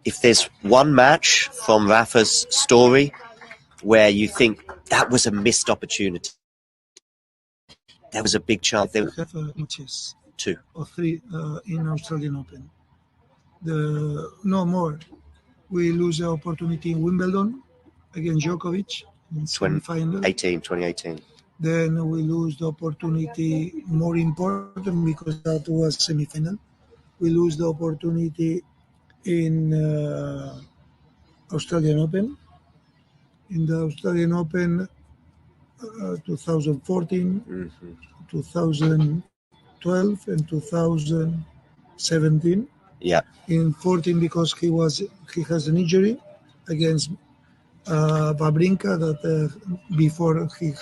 if there's one match from Rafa's story where you think that was a missed opportunity, there was a big chance. We have matches, 2 or 3 in Australian Open. No more. We lose the opportunity in Wimbledon against Djokovic in semi-final. 2018. Then we lose the opportunity, more important because that was semi-final. We lose the opportunity in Australian Open. In the Australian Open 2014, 2012 and 2017. Yeah. In 14 because he has an injury against Wawrinka that before he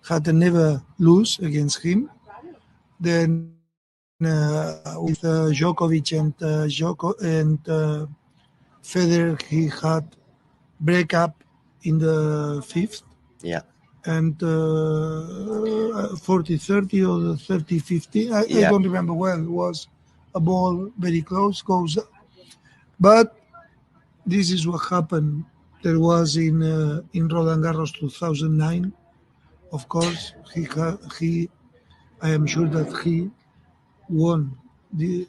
had never lose against him. Then with Djokovic and Federer, he had breakup in the 5th. Yeah. And 40-30 or 30-50. I don't remember well. It was a ball very close, goes up. But this is what happened. There was in Roland Garros 2009. Of course, he I am sure that he won. He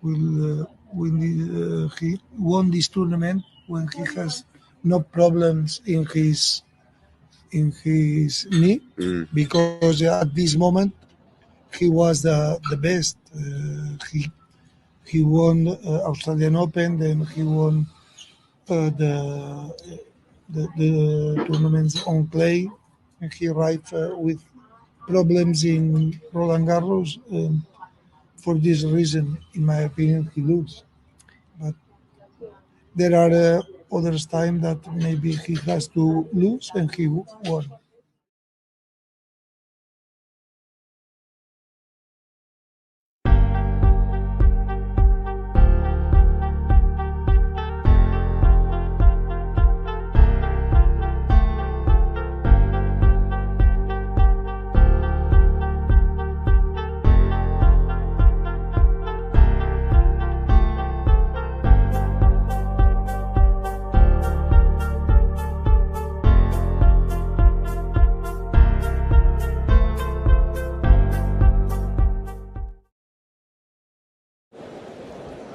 will win. He won this tournament when he has no problems in his knee, because at this moment he was the best. He won Australian Open, then he won the tournaments on clay, and he arrived with problems in Roland Garros. For this reason, in my opinion, he loses. But there are others time that maybe he has to lose and he won.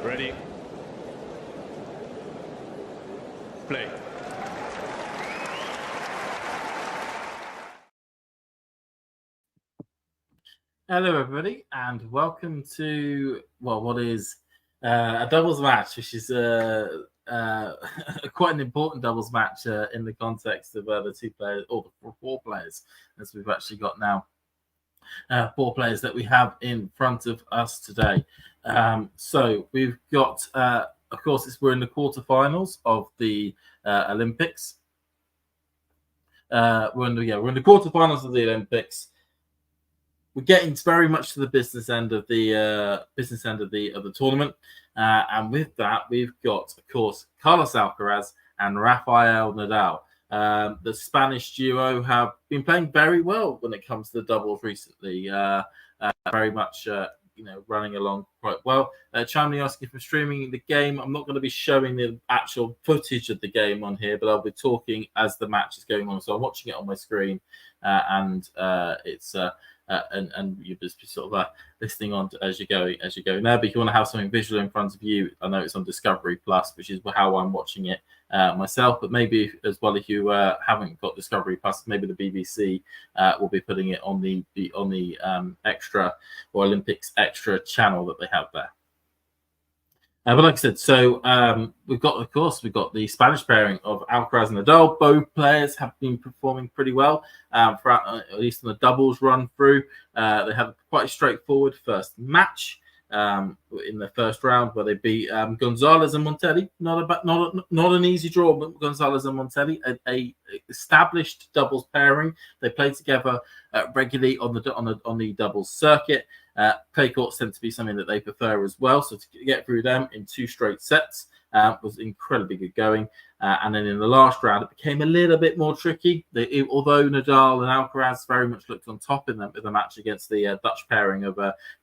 Ready. Play. Hello, everybody, and welcome to what is a doubles match, which is quite an important doubles match in the context of the 2 players, or the 4 players, as we've actually got now 4 players that we have in front of us today. So we've got, of course, we're in the quarterfinals of the Olympics. We're in the quarterfinals of the Olympics. We're getting very much to the business end of the tournament, and with that, we've got, of course, Carlos Alcaraz and Rafael Nadal. The Spanish duo have been playing very well when it comes to the doubles recently. Very much, running along quite well. Chamley asking for streaming the game. I'm not going to be showing the actual footage of the game on here, but I'll be talking as the match is going on. So I'm watching it on my screen, and it's. And you're just sort of listening on as you go now. But if you want to have something visual in front of you, I know it's on Discovery Plus, which is how I'm watching it myself. But maybe as well, if you haven't got Discovery Plus, maybe the BBC will be putting it on the extra or Olympics extra channel that they have there. But like I said, so we've got the Spanish pairing of Alcaraz and Nadal. Both players have been performing pretty well throughout, at least in the doubles run through. They had quite a straightforward first match in the first round where they beat Gonzalez and Montelli. Not an easy draw, but Gonzalez and Montelli, a established doubles pairing. They play together regularly on the doubles circuit. Clay courts tend to be something that they prefer as well. So to get through them in 2 straight sets was incredibly good going. And then in the last round, it became a little bit more tricky. Although Nadal and Alcaraz very much looked on top in the match against the Dutch pairing of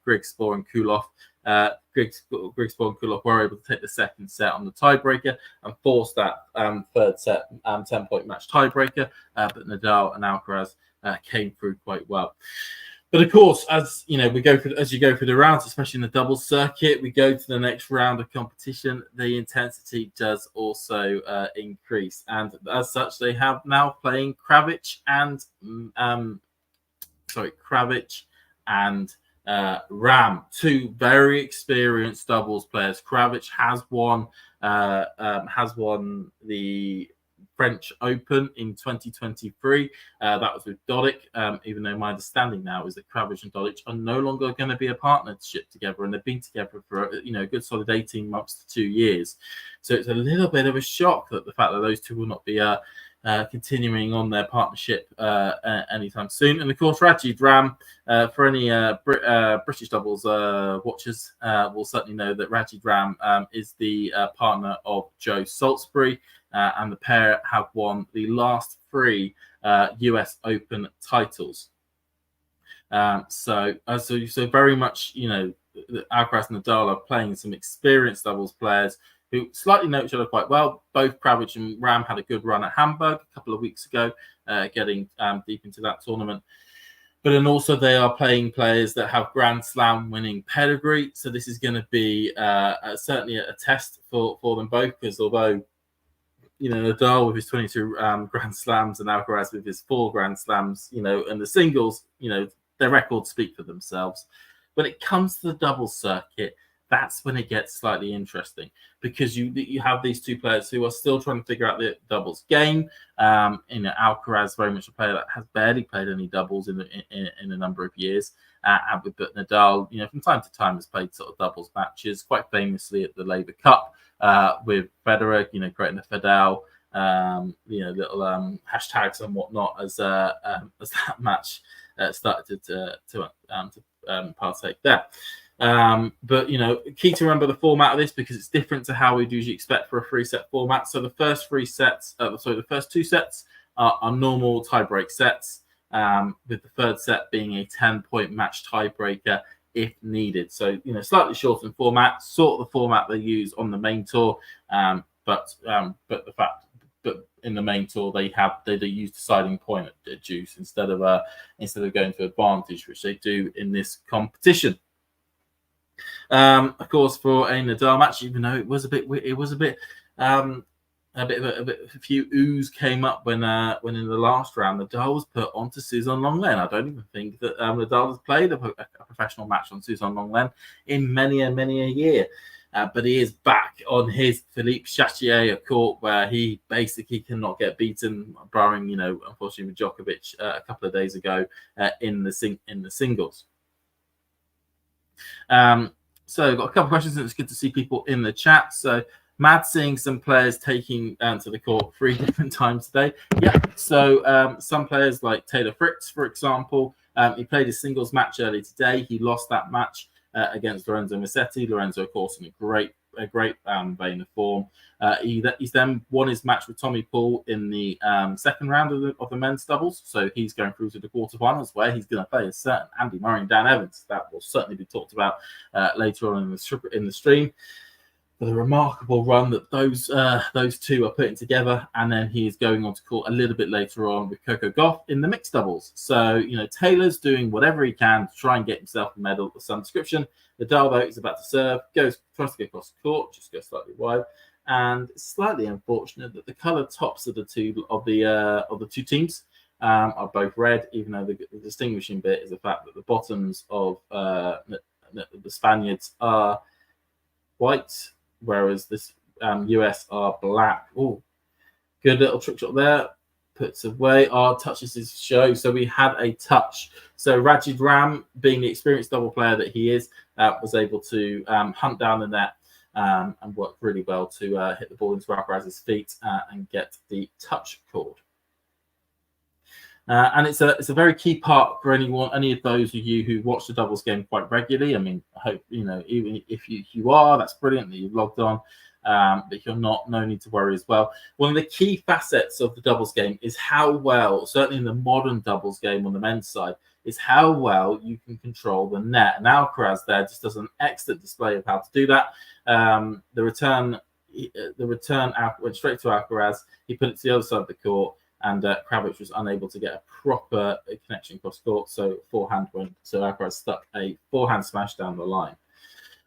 Grigspor and Kuloff, Grigsby and Kulov were able to take the second set on the tiebreaker and force that third set 10-point match tiebreaker. But Nadal and Alcaraz came through quite well. But of course, as you know, you go through the rounds, especially in the doubles circuit, we go to the next round of competition. The intensity does also increase, and as such, they have now playing Krajicek and Ram, two very experienced doubles players. Krajicek has won the French Open in 2023. That was with Dodik, even though my understanding now is that Krajicek and Dodik are no longer going to be a partnership together, and they've been together for a good solid 18 months to 2 years. So it's a little bit of a shock that the fact that those two will not be continuing on their partnership anytime soon. And of course, Rajid Ram, for any British doubles watchers, will certainly know that Rajid Ram is the partner of Joe Salisbury, and the pair have won the last 3 US Open titles. So very much, Alcaraz and Nadal are playing some experienced doubles players who slightly know each other quite well. Both Krajicek and Ram had a good run at Hamburg a couple of weeks ago, getting deep into that tournament. But then also they are playing players that have Grand Slam winning pedigree. So this is going to be certainly a test for them both, because although Nadal with his 22 Grand Slams and Alcaraz with his 4 Grand Slams, and the singles, their records speak for themselves. When it comes to the doubles circuit, that's when it gets slightly interesting, because you have these two players who are still trying to figure out the doubles game. Alcaraz, very much a player that has barely played any doubles in a number of years. But Nadal, from time to time, has played sort of doubles matches, quite famously at the Labour Cup with Federer, creating the Fedel, little hashtags and whatnot as that match started to partake there. But key to remember the format of this, because it's different to how we'd usually expect for a 3-set format. So the first 2 sets are normal tie-break sets, with the third set being a 10-point match tiebreaker if needed. So slightly shortened format, sort of the format they use on the main tour, but in the main tour they use deciding point at deuce instead of going to advantage, which they do in this competition. Of course, for a Nadal match, even though a few oohs came up when in the last round Nadal was put onto Suzanne Lenglen. I don't even think that Nadal has played a professional match on Suzanne Lenglen in many a year. But he is back on his Philippe Chatrier court, where he basically cannot get beaten, barring unfortunately with Djokovic a couple of days ago in the singles. So I've got a couple of questions, and it's good to see people in the chat. So Mad seeing some players taking to the court 3 different times today. Yeah, so some players like Taylor Fritz, for example, he played his singles match early today. He lost that match against Lorenzo Musetti. Lorenzo, of course, in a great vein of form. He's then won his match with Tommy Paul in the second round of the men's doubles. So he's going through to the quarterfinals, where he's going to play a certain Andy Murray and Dan Evans. That will certainly be talked about later on in the stream. For the remarkable run that those two are putting together, and then he is going on to court a little bit later on with Coco Gauff in the mixed doubles. So Taylor's doing whatever he can to try and get himself a medal of some description. Nadal, though, is about to serve, tries to get across the court, just goes slightly wide, and it's slightly unfortunate that the coloured tops of the two teams are both red, even though the distinguishing bit is the fact that the bottoms of the Spaniards are white, whereas this US are black. Oh, good little trick shot there. Puts away. Touches his show. So we had a touch. So Rajid Ram, being the experienced double player that he is, was able to hunt down the net and work really well to hit the ball into Alcaraz's feet and get the touch called. And it's a very key part for any of those of you who watch the doubles game quite regularly. I mean, I hope even if you are, that's brilliant that you've logged on. But if you're not, no need to worry as well. One of the key facets of the doubles game is how well, certainly in the modern doubles game on the men's side, is how well you can control the net. And Alcaraz there just does an excellent display of how to do that. The return out went straight to Alcaraz. He put it to the other side of the court, and Krajicek was unable to get a proper connection cross court. So forehand went. So Alcaraz stuck a forehand smash down the line.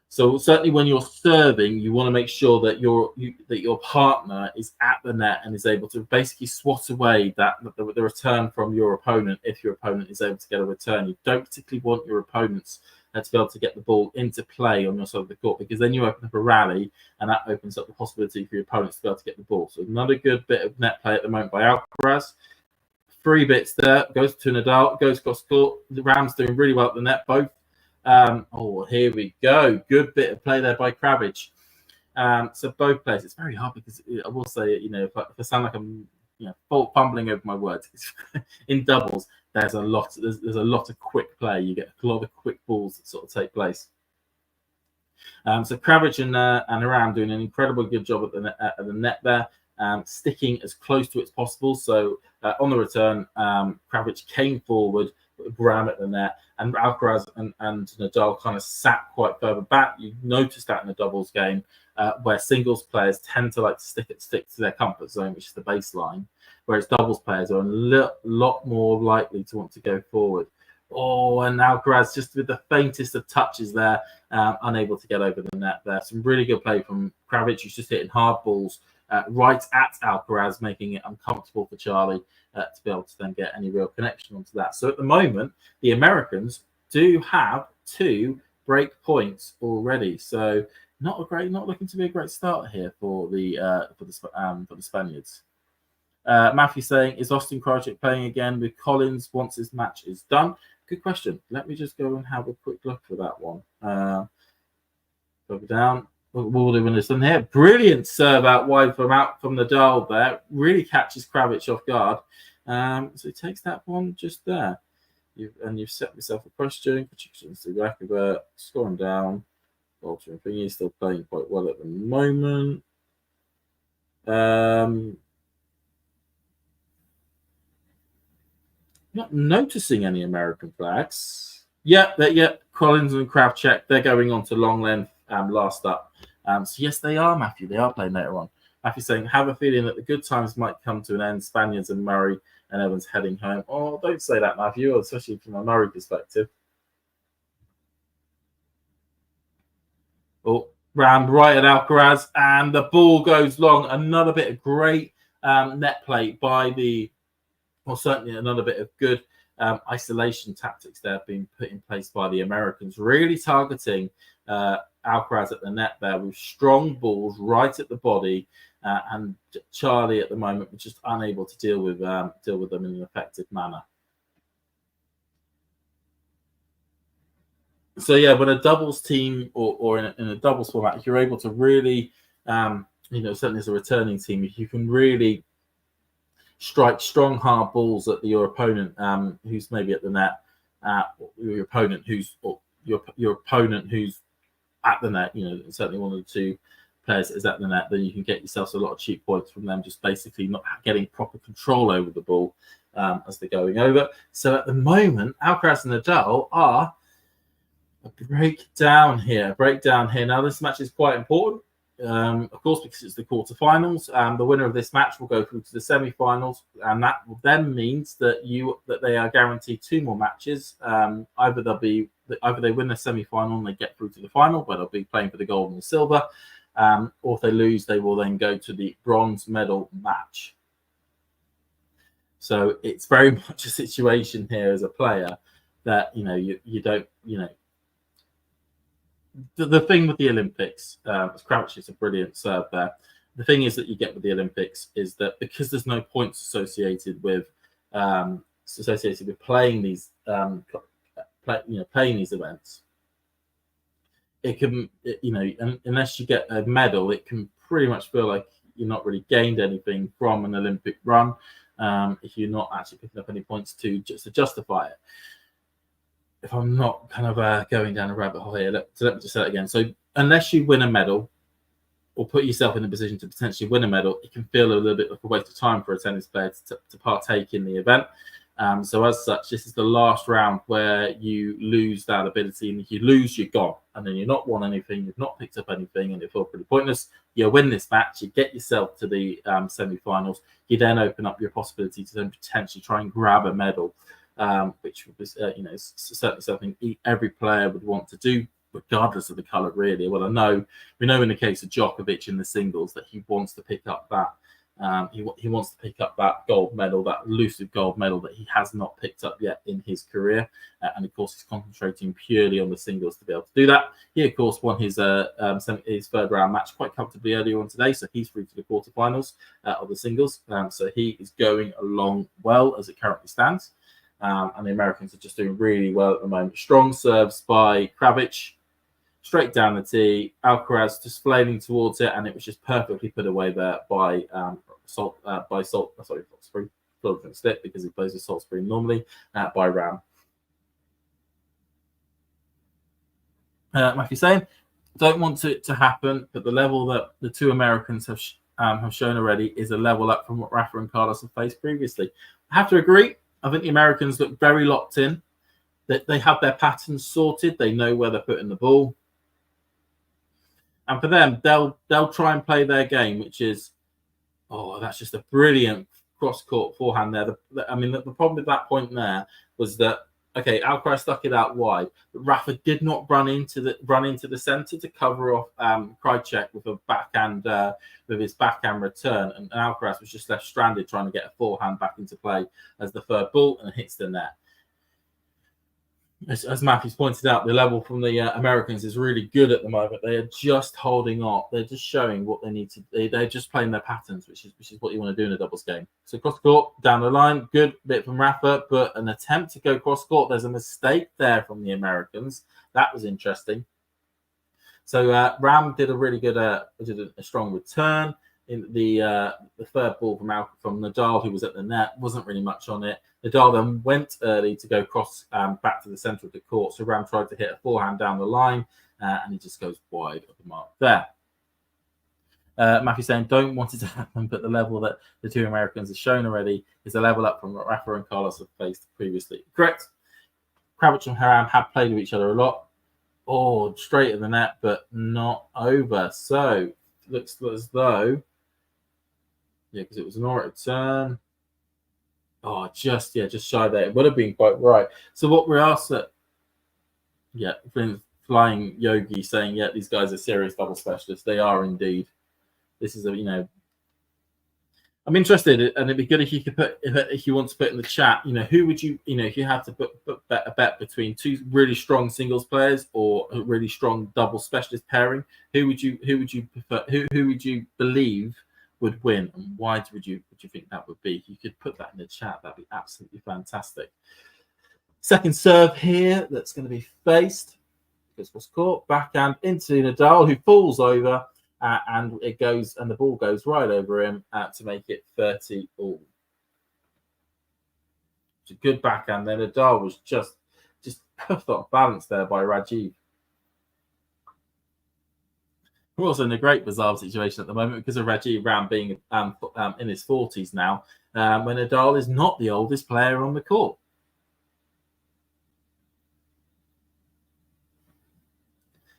So certainly when you're serving, you want to make sure that your partner is at the net and is able to basically swat away the return from your opponent. If your opponent is able to get a return, you don't particularly want your opponents to be able to get the ball into play on your side of the court, because then you open up a rally and that opens up the possibility for your opponents to be able to get the ball. So another good bit of net play at the moment by Alcaraz. 3 bits there, goes to Nadal, goes cross court. The Ram's doing really well at the net, both. Here we go. Good bit of play there by Krajicek. So both players. It's very hard because I will say, if I sound like I'm, fumbling over my words, in doubles, there's a lot of quick play. You get a lot of quick balls that sort of take place. So Krajicek and Ram doing an incredibly good job at the net there, sticking as close to it as possible. So on the return, Krajicek came forward, Ram at the net, and Alcaraz and Nadal kind of sat quite further back. You noticed that in the doubles game, where singles players tend to like to stick to their comfort zone, which is the baseline, whereas doubles players are a lot more likely to want to go forward. And Alcaraz, just with the faintest of touches there, unable to get over the net there. Some really good play from Krajicek, who's just hitting hard balls right at Alcaraz, making it uncomfortable for Charlie to be able to then get any real connection onto that. So at the moment, the Americans do have 2 break points already. So not looking to be a great start here for the Spaniards. Matthew saying, is Austin Krajicek playing again with Collins once his match is done? Good question. Let me just go and have a quick look for that one. Go down. We'll do this one here. Brilliant serve out wide from Nadal there. Really catches Krajicek off guard. So he takes that one just there. You've set yourself a question. Scoring down. Altering thing. He's still playing quite well at the moment. Not noticing any American flags. Yep. Collins and Krajicek, they're going on to long length last up. So yes, they are, Matthew. They are playing later on. Matthew saying, have a feeling that the good times might come to an end. Spaniards and Murray and Evans heading home. Oh, don't say that, Matthew, especially from a Murray perspective. Ram right at Alcaraz, and the ball goes long. Another bit of great net play by certainly another bit of good isolation tactics there being put in place by the Americans, really targeting Alcaraz at the net there with strong balls right at the body, and Charlie at the moment was just unable to deal with them in an effective manner. So yeah, when a doubles team or in a doubles format, if you're able to really, certainly as a returning team, if you can really strike strong hard balls at your opponent who's maybe at the net, your opponent who's at the net, certainly one of the 2 players is at the net, then you can get yourself a lot of cheap points from them just basically not getting proper control over the ball as they're going over. So at the moment, Alcaraz and Nadal are a breakdown here. Now this match is quite important, of course, because it's the quarterfinals. The winner of this match will go through to the semifinals, and that then means that they are guaranteed 2 more matches. Either they win the semi-final and they get through to the final, where they'll be playing for the gold and the silver, or if they lose, they will then go to the bronze medal match. So it's very much a situation here as a player that you don't. The thing with the Olympics, Krajicek is a brilliant serve there. The thing is that you get with the Olympics is that because there's no points associated with playing these playing these events, it can unless you get a medal, it can pretty much feel like you're not really gained anything from an Olympic run if you're not actually picking up any points to justify it. If I'm not kind of going down a rabbit hole here, let me just say that again. So unless you win a medal or put yourself in a position to potentially win a medal, it can feel a little bit like a waste of time for a tennis player to partake in the event. So as such, this is the last round where you lose that ability, and if you lose, you're gone, and then you're not won anything, you've not picked up anything, and it feels pretty pointless. You win this match, you get yourself to the semi-finals. You then open up your possibility to then potentially try and grab a medal, which was certainly something every player would want to do, regardless of the colour, really. Well, we know in the case of Djokovic in the singles that he wants to pick up that. He wants to pick up that gold medal, that elusive gold medal that he has not picked up yet in his career. And of course, he's concentrating purely on the singles to be able to do that. He, of course, won his third round match quite comfortably earlier on today. So he's through to the quarterfinals of the singles. So he is going along well as it currently stands. And the Americans are just doing really well at the moment. Strong serves by Krajicek. Straight down the tee, Alcaraz just flailing towards it, and it was just perfectly put away there by Salisbury. Slip because he plays with Salisbury normally by Ram. Matthew saying, don't want it to happen, but the level that the two Americans have shown already is a level up from what Rafa and Carlos have faced previously. I have to agree. I think the Americans look very locked in. That they have their patterns sorted. They know where they're putting the ball. And for them, they'll try and play their game, which is, that's just a brilliant cross-court forehand there. The problem with that point there was that, okay, Alcaraz stuck it out wide, but Rafa did not run into the centre to cover off Krajicek with a backhand with his backhand return, and Alcaraz was just left stranded trying to get a forehand back into play as the third ball and hits the net. As Matthew's pointed out, the level from the Americans is really good at the moment. They are just holding up. They're just showing what they need to do. They're just playing their patterns, which is what you want to do in a doubles game. So cross court, down the line, good bit from Rafa, but an attempt to go cross court. There's a mistake there from the Americans. That was interesting. So Ram did a really good, did a strong return. In the third ball from Nadal, who was at the net, wasn't really much on it. Nadal then went early to go cross back to the centre of the court. So Ram tried to hit a forehand down the line, and he just goes wide of the mark there. Matthew saying, don't want it to happen, but the level that the two Americans have shown already is a level up from what Rafa and Carlos have faced previously. Correct. Krajicek and Ram have played with each other a lot. Straight at the net, but not over. So looks as though, because it was an alright return. Just shy there. It would have been quite right. So what we're asked at, Flying Yogi saying, these guys are serious double specialists. They are indeed. This is I'm interested, and it'd be good if you could put, if you want to put in the chat, who would you, if you had to put a bet between two really strong singles players or a really strong double specialist pairing, who would you prefer? Who would you believe would win, and why would you think that would be? If you could put that in the chat, that'd be absolutely fantastic. Second serve here, that's going to be faced. This was caught backhand into Nadal, who falls over, and it goes, and the ball goes right over him to make it 30 all. It's a good backhand there. Nadal was just perfect off balance there by Rajiv. We're also in a great bizarre situation at the moment because of Rajiv Ram being in his 40s now, when Nadal is not the oldest player on the court.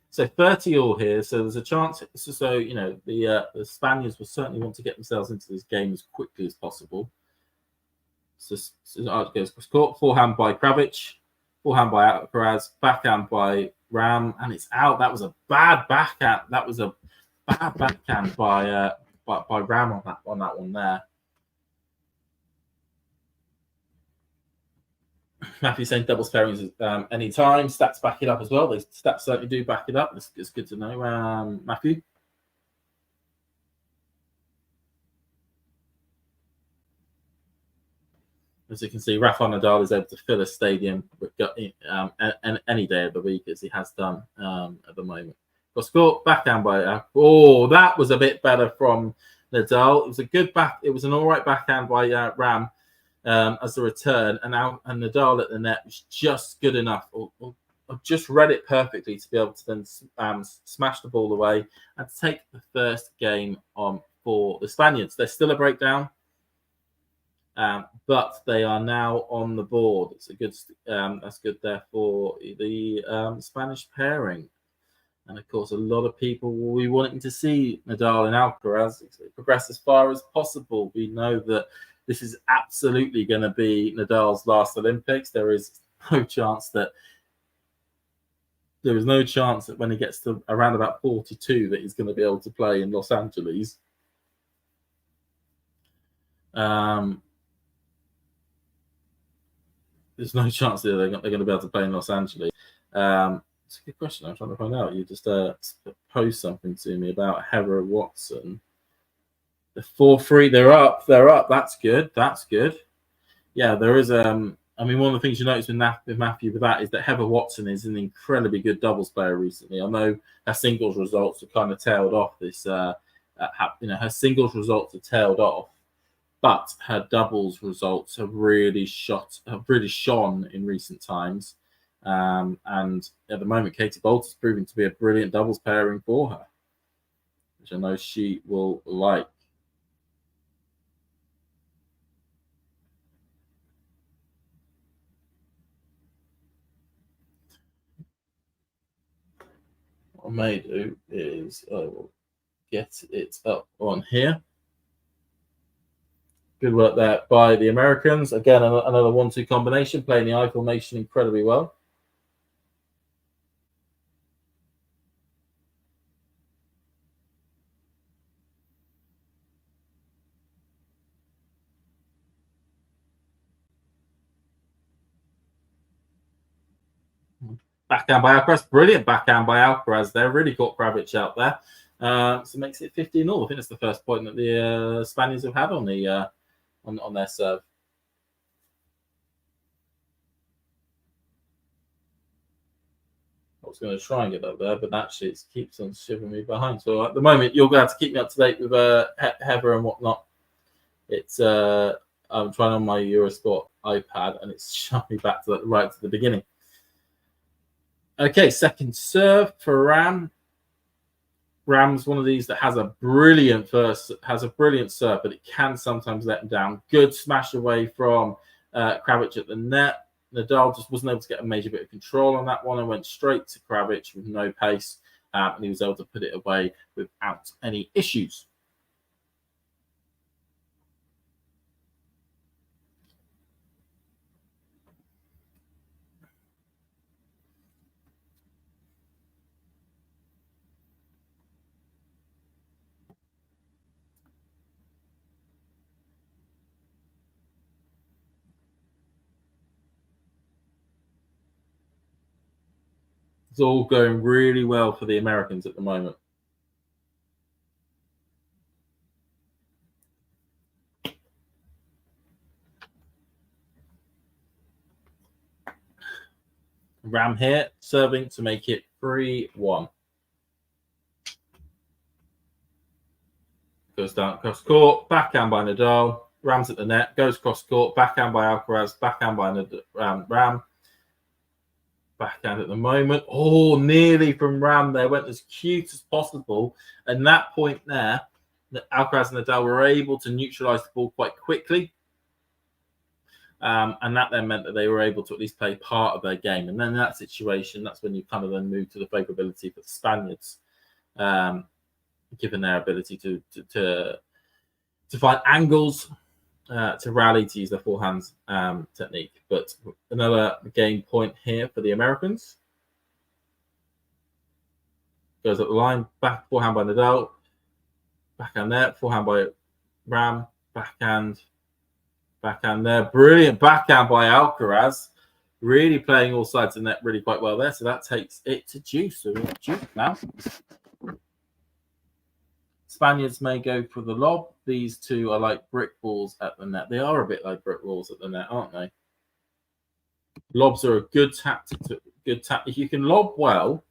So 30 all here. So there's a chance. So the Spaniards will certainly want to get themselves into this game as quickly as possible. So it goes cross court. Forehand by Krajicek. Forehand by Alcaraz. Backhand by Ram, and it's out. That was a bad backhand. That was a bad backhand by Ram on that one there. Matthew saying doubles pairings any time. Stats back it up as well. The stats certainly do back it up. It's good to know, Matthew. As you can see, Rafael Nadal is able to fill a stadium any day of the week, as he has done at the moment. Cross court, backhand by that was a bit better from Nadal. It was a good back. It was an all right backhand by Ram as a return, and Nadal at the net was just good enough, or just read it perfectly to be able to then smash the ball away and to take the first game on for the Spaniards. There's still a breakdown. But they are now on the board. It's a good. That's good there for the Spanish pairing. And of course, a lot of people will be wanting to see Nadal and Alcaraz progress as far as possible. We know that this is absolutely going to be Nadal's last Olympics. There is no chance that when he gets to around about 42 that he's going to be able to play in Los Angeles. There's no chance that they're going to be able to play in Los Angeles. It's a good question. I'm trying to find out. You just post something to me about Heather Watson. The 4-3, they're up. That's good. Yeah, there is. I mean, one of the things you notice with Matthew with that is that Heather Watson is an incredibly good doubles player recently. I know her singles results have kind of tailed off this. Her singles results have tailed off, but her doubles results have really shone in recent times. And at the moment, Katie Bolt is proving to be a brilliant doubles pairing for her, which I know she will like. What I may do is I will get it up on here. Good work there by the Americans. Again, another 1-2 combination, playing the I formation incredibly well. Backhand by Alcaraz, brilliant backhand by Alcaraz there. Really caught Krajicek out there. So it makes it 15-all. I think it's the first point that the Spaniards have had on the on their serve. I was going to try and get up there, but actually it keeps on shivering me behind. So at the moment, you're going to have to keep me up to date with Heather and whatnot. It's I'm trying on my Eurosport iPad, and it's shoved me back to right to the beginning. Okay, second serve for Ram. Ram's one of these that has a brilliant serve, but it can sometimes let him down. Good smash away from Krajicek at the net. Nadal just wasn't able to get a major bit of control on that one and went straight to Krajicek with no pace, and he was able to put it away without any issues. It's all going really well for the Americans at the moment. Ram here, serving to make it 3-1. Goes down across court, backhand by Nadal. Ram's at the net, goes cross court, backhand by Alcaraz, backhand by Ram. Backhand at the moment. Oh, nearly from Ram there. Went as cute as possible. And that point there, Alcaraz and Nadal were able to neutralize the ball quite quickly. And that then meant that they were able to at least play part of their game. And then in that situation, that's when you kind of then move to the favorability for the Spaniards, given their ability to find angles, to rally, to use their forehand technique. But another game point here for the Americans. Goes up the line, back forehand by Nadal, backhand there, forehand by Ram, backhand there. Brilliant backhand by Alcaraz. Really playing all sides of the net really quite well there. So that takes it to deuce. So we're deuce now. Spaniards may go for the lob. These two are like brick balls at the net. They are a bit like brick walls at the net, aren't they? Lobs are a good tactic. If you can lob well,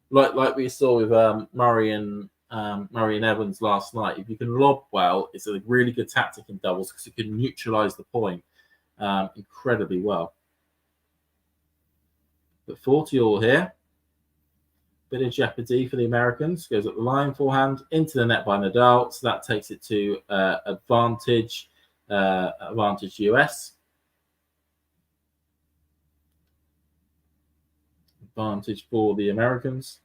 like we saw with Murray and Evans last night. If you can lob well, it's a really good tactic in doubles because it can neutralize the point incredibly well. But 40-all here. Bit of jeopardy for the Americans. Goes up the line, forehand, into the net by Nadal. So that takes it to advantage. advantage US. Advantage for the Americans.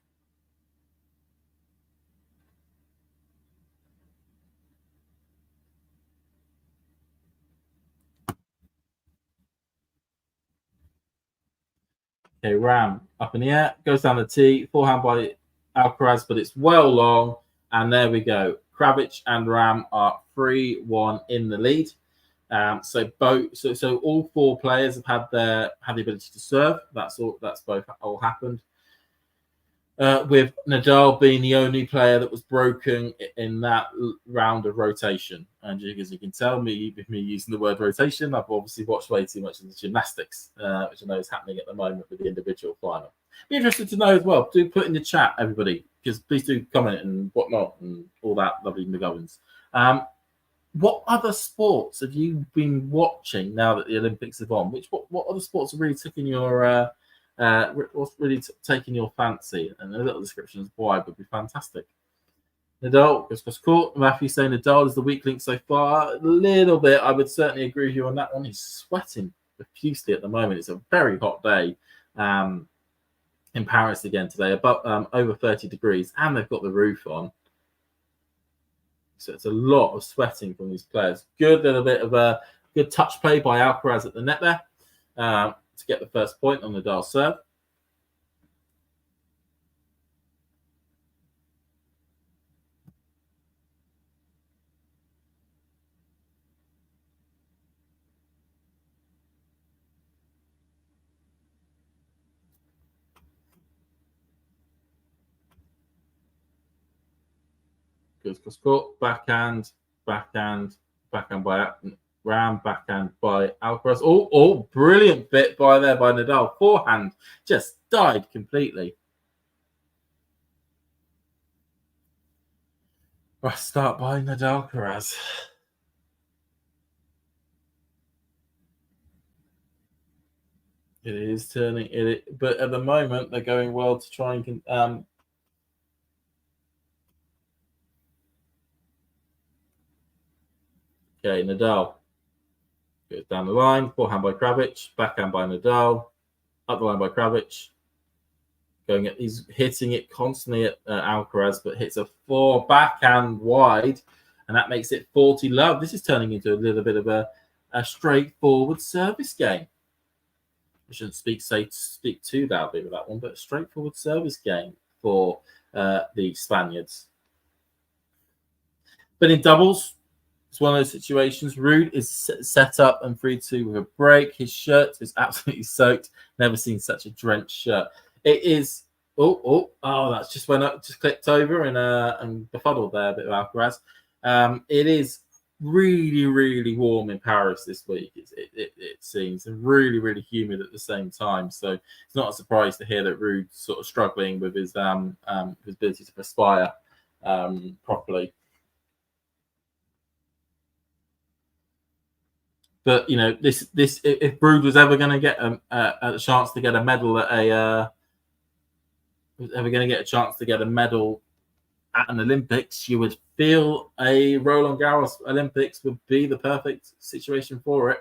Okay, Ram up in the air, goes down the tee, forehand by Alcaraz, but it's well long. And there we go. Krajicek and Ram are 3-1 in the lead. So all four players have had the ability to serve. That's all happened. With Nadal being the only player that was broken in that round of rotation. And as you can tell, me using the word rotation, I've obviously watched way too much of the gymnastics, which I know is happening at the moment with the individual final. Be interested to know as well. Do put in the chat, everybody, because please do comment and whatnot and all that lovely McGovens. What other sports have you been watching now that the Olympics have on? What other sports are really taking your what's really taking your fancy? And a little description of why would be fantastic. Nadal goes cross court. Matthew saying Nadal is the weak link so far. A little bit. I would certainly agree with you on that one. He's sweating profusely at the moment. It's a very hot day in Paris again today, about over 30 degrees, and they've got the roof on. So it's a lot of sweating from these players. Good little bit of a good touch play by Alcaraz at the net there to get the first point on Nadal's serve. Goes cross court, backhand by Ram, backhand by Alcaraz. Oh, brilliant bit by Nadal. Forehand just died completely. Right, start by Nadal, Alcaraz. It is turning it, but at the moment they're going well to try and okay, Nadal goes down the line, forehand by Krajicek, backhand by Nadal, up the line by Krajicek. He's hitting it constantly at Alcaraz, but hits a 4 backhand wide, and that makes it 40-love. This is turning into a little bit of a straightforward service game. I shouldn't speak too loudly with that one, but a straightforward service game for the Spaniards. But in doubles, it's one of those situations. Ruud is set up and 3-2 with a break. His shirt is absolutely soaked. Never seen such a drenched shirt. It is. Oh! That's just went up, just clicked over and befuddled there a bit of Alcaraz. It is really, really warm in Paris this week. It seems, and really, really humid at the same time. So it's not a surprise to hear that Ruud's sort of struggling with his ability to perspire properly. But you know, this if Ruud was ever going to get a chance to get a medal at an Olympics, you would feel a Roland Garros Olympics would be the perfect situation for it.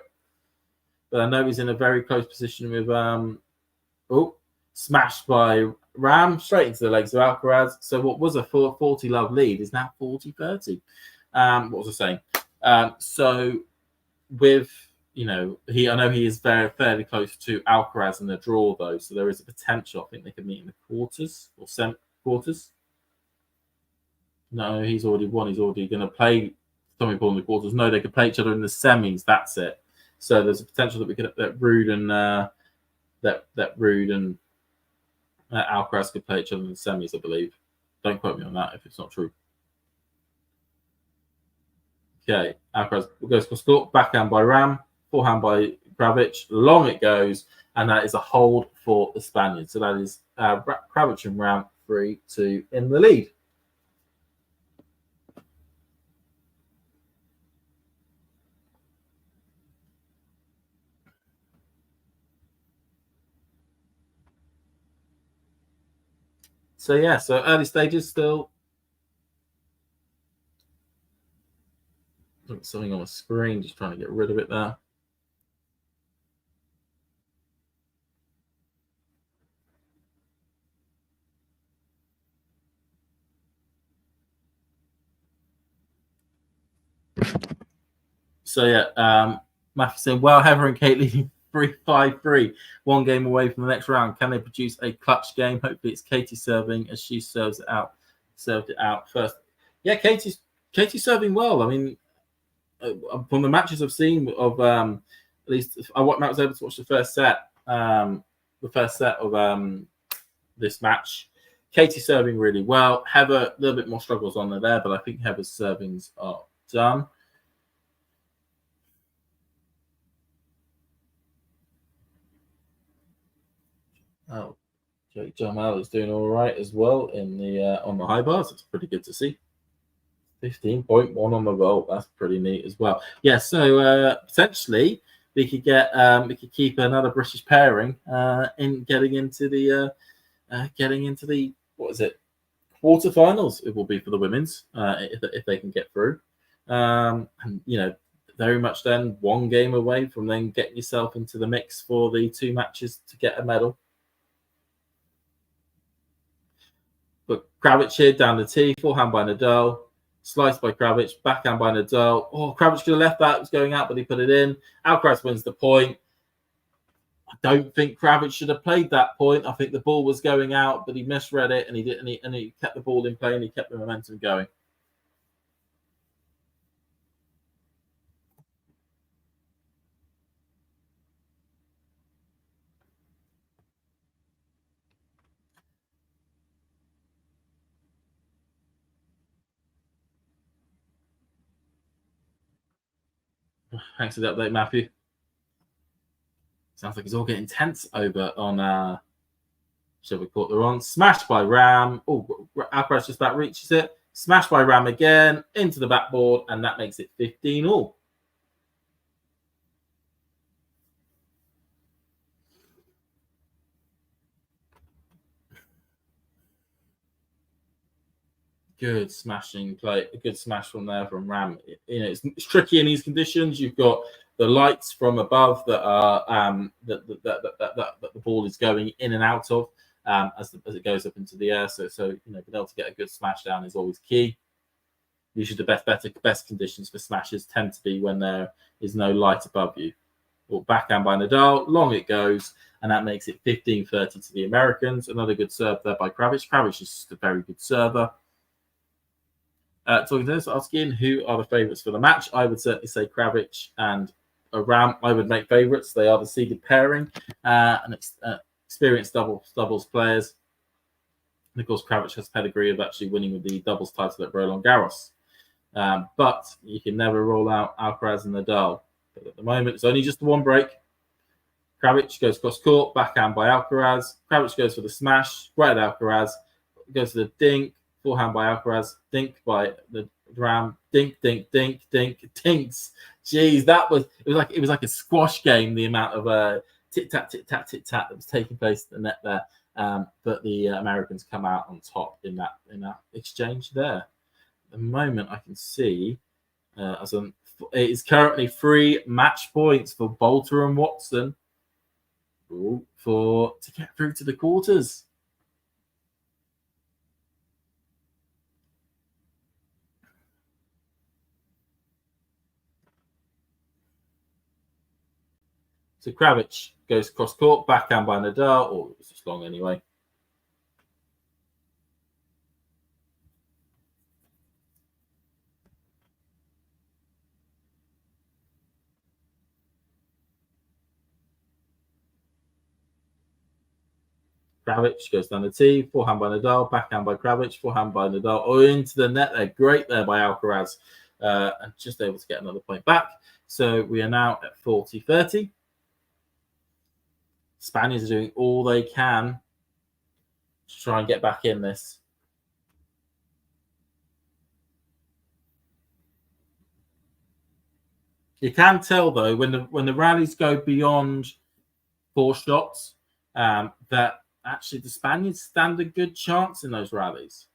But I know he's in a very close position with smashed by Ram straight into the legs of Alcaraz. So what was a 40-love lead is now 40-30. What was I saying? So with I know he is fairly close to Alcaraz in the draw though, so there is a potential. I think they could meet in the quarters or quarters. No, he's already won. He's already going to play Tommy Paul in the quarters. No, they could play each other in the semis. That's it. So there's a potential that we could that Ruud and Alcaraz could play each other in the semis. I believe. Don't quote me on that if it's not true. Okay, Alcaraz goes for score. Backhand by Ram. Forehand by Krajicek. Long it goes, and that is a hold for the Spaniards. So that is Krajicek and Ram 3-2 in the lead. So yeah, so early stages still. Something on the screen, just trying to get rid of it there. So yeah, Matthew saying, well, Heather and Kate leading 3-5-3, one game away from the next round. Can they produce a clutch game? Hopefully it's Katie serving as she served it out first. Yeah, Katie's serving well. I mean, from the matches I've seen of at least I was able to watch the first set of this match. Katie serving really well. Heather, a little bit more struggles on there, but I think Heather's servings are done. Oh, Jake Jamal is doing all right as well in the on the high bars. It's pretty good to see. 15.1 on the roll. That's pretty neat as well. Yeah, so potentially we could keep another British pairing in getting into the what is it, quarterfinals. It will be for the women's if they can get through, and very much then one game away from then getting yourself into the mix for the 2 matches to get a medal. But Krajicek here down the tee, forehand by Nadal, sliced by Krajicek, backhand by Nadal. Oh, Krajicek could have left that. It was going out, but he put it in. Alcaraz wins the point. I don't think Krajicek should have played that point. I think the ball was going out, but he misread it, and he kept the ball in play, and he kept the momentum going. Thanks for the update, Matthew. Sounds like it's all getting tense over on shall we call it on? Smashed by Ram. Oh, Alcaraz just about reaches it. Smashed by Ram again into the backboard, and that makes it 15-all. Good smashing play, a good smash from there from Ram. It's tricky in these conditions. You've got the lights from above that are that the ball is going in and out of as it goes up into the air. So being able to get a good smash down is always key. Usually the best conditions for smashes tend to be when there is no light above you. Well, backhand by Nadal, long it goes, and that makes it 15-30 to the Americans. Another good serve there by Krajicek. Krajicek is just a very good server. Talking to this, asking who are the favourites for the match. I would certainly say Krajicek and Ram. I would make favourites. They are the seeded pairing and experienced doubles players. And of course, Krajicek has pedigree of actually winning with the doubles title at Roland Garros. But you can never rule out Alcaraz and Nadal. But at the moment, it's only just the one break. Krajicek goes cross court, backhand by Alcaraz. Krajicek goes for the smash, right at Alcaraz. Goes to the dink. Forehand by Alcaraz, dink by the Ram, dink, dinks. Jeez, it was like a squash game. The amount of tit tat that was taking place in the net there, but the Americans come out on top in that exchange there. At the moment, I can see it is currently 3 match points for Bolter and Watson to get through to the quarters. So Krajicek goes cross court, backhand by Nadal. Oh, it was just long anyway. Krajicek goes down the tee, forehand by Nadal, backhand by Krajicek, forehand by Nadal. Oh, into the net there. Great there by Alcaraz. And just able to get another point back. So we are now at 40-30. Spaniards are doing all they can to try and get back in this. You can tell, though, when the rallies go beyond 4 shots, that actually the Spaniards stand a good chance in those rallies.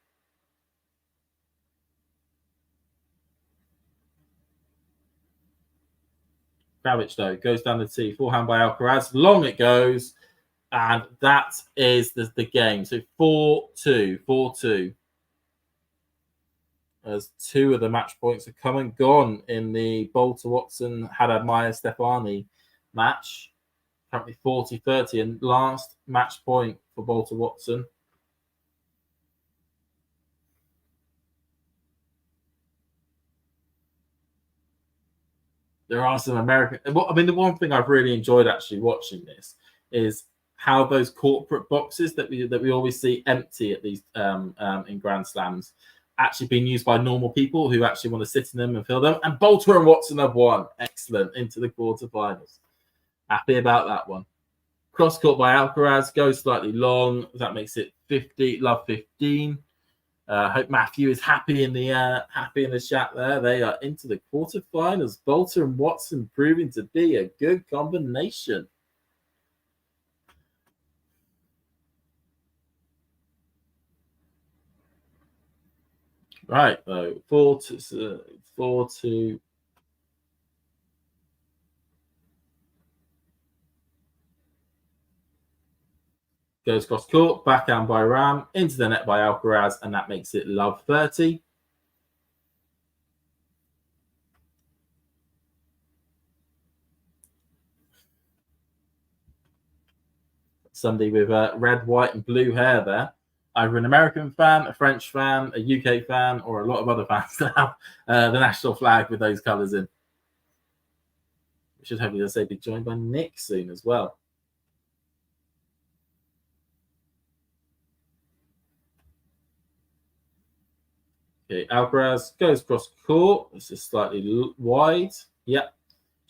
Krajicek, though, goes down the tee. Forehand by Alcaraz. Long it goes. And that is the game. So 4-2. 4-2. As 2 of the match points have come and gone in the Bolter-Watson Hadad-Maia-Stefani match. Currently 40-30. And last match point for Bolter-Watson. There are some American. I mean, the one thing I've really enjoyed actually watching this is how those corporate boxes that we always see empty at these in Grand Slams actually being used by normal people who actually want to sit in them and fill them. And Bolter and Watson have won. Excellent. Into the quarterfinals. Happy about that one. Cross court by Alcaraz goes slightly long. That makes it 50. Love 15. Hope Matthew is happy in the chat there. They are into the quarterfinals. Bolter and Watson proving to be a good combination. Right, though, 4-2. Goes cross court, backhand by Ram, into the net by Alcaraz, and that makes it love 30. Somebody with red, white, and blue hair there. Either an American fan, a French fan, a UK fan, or a lot of other fans that have the national flag with those colours in. We should hopefully, as I say, be joined by Nick soon as well. Okay, Alcaraz goes cross court. This is slightly wide. Yep,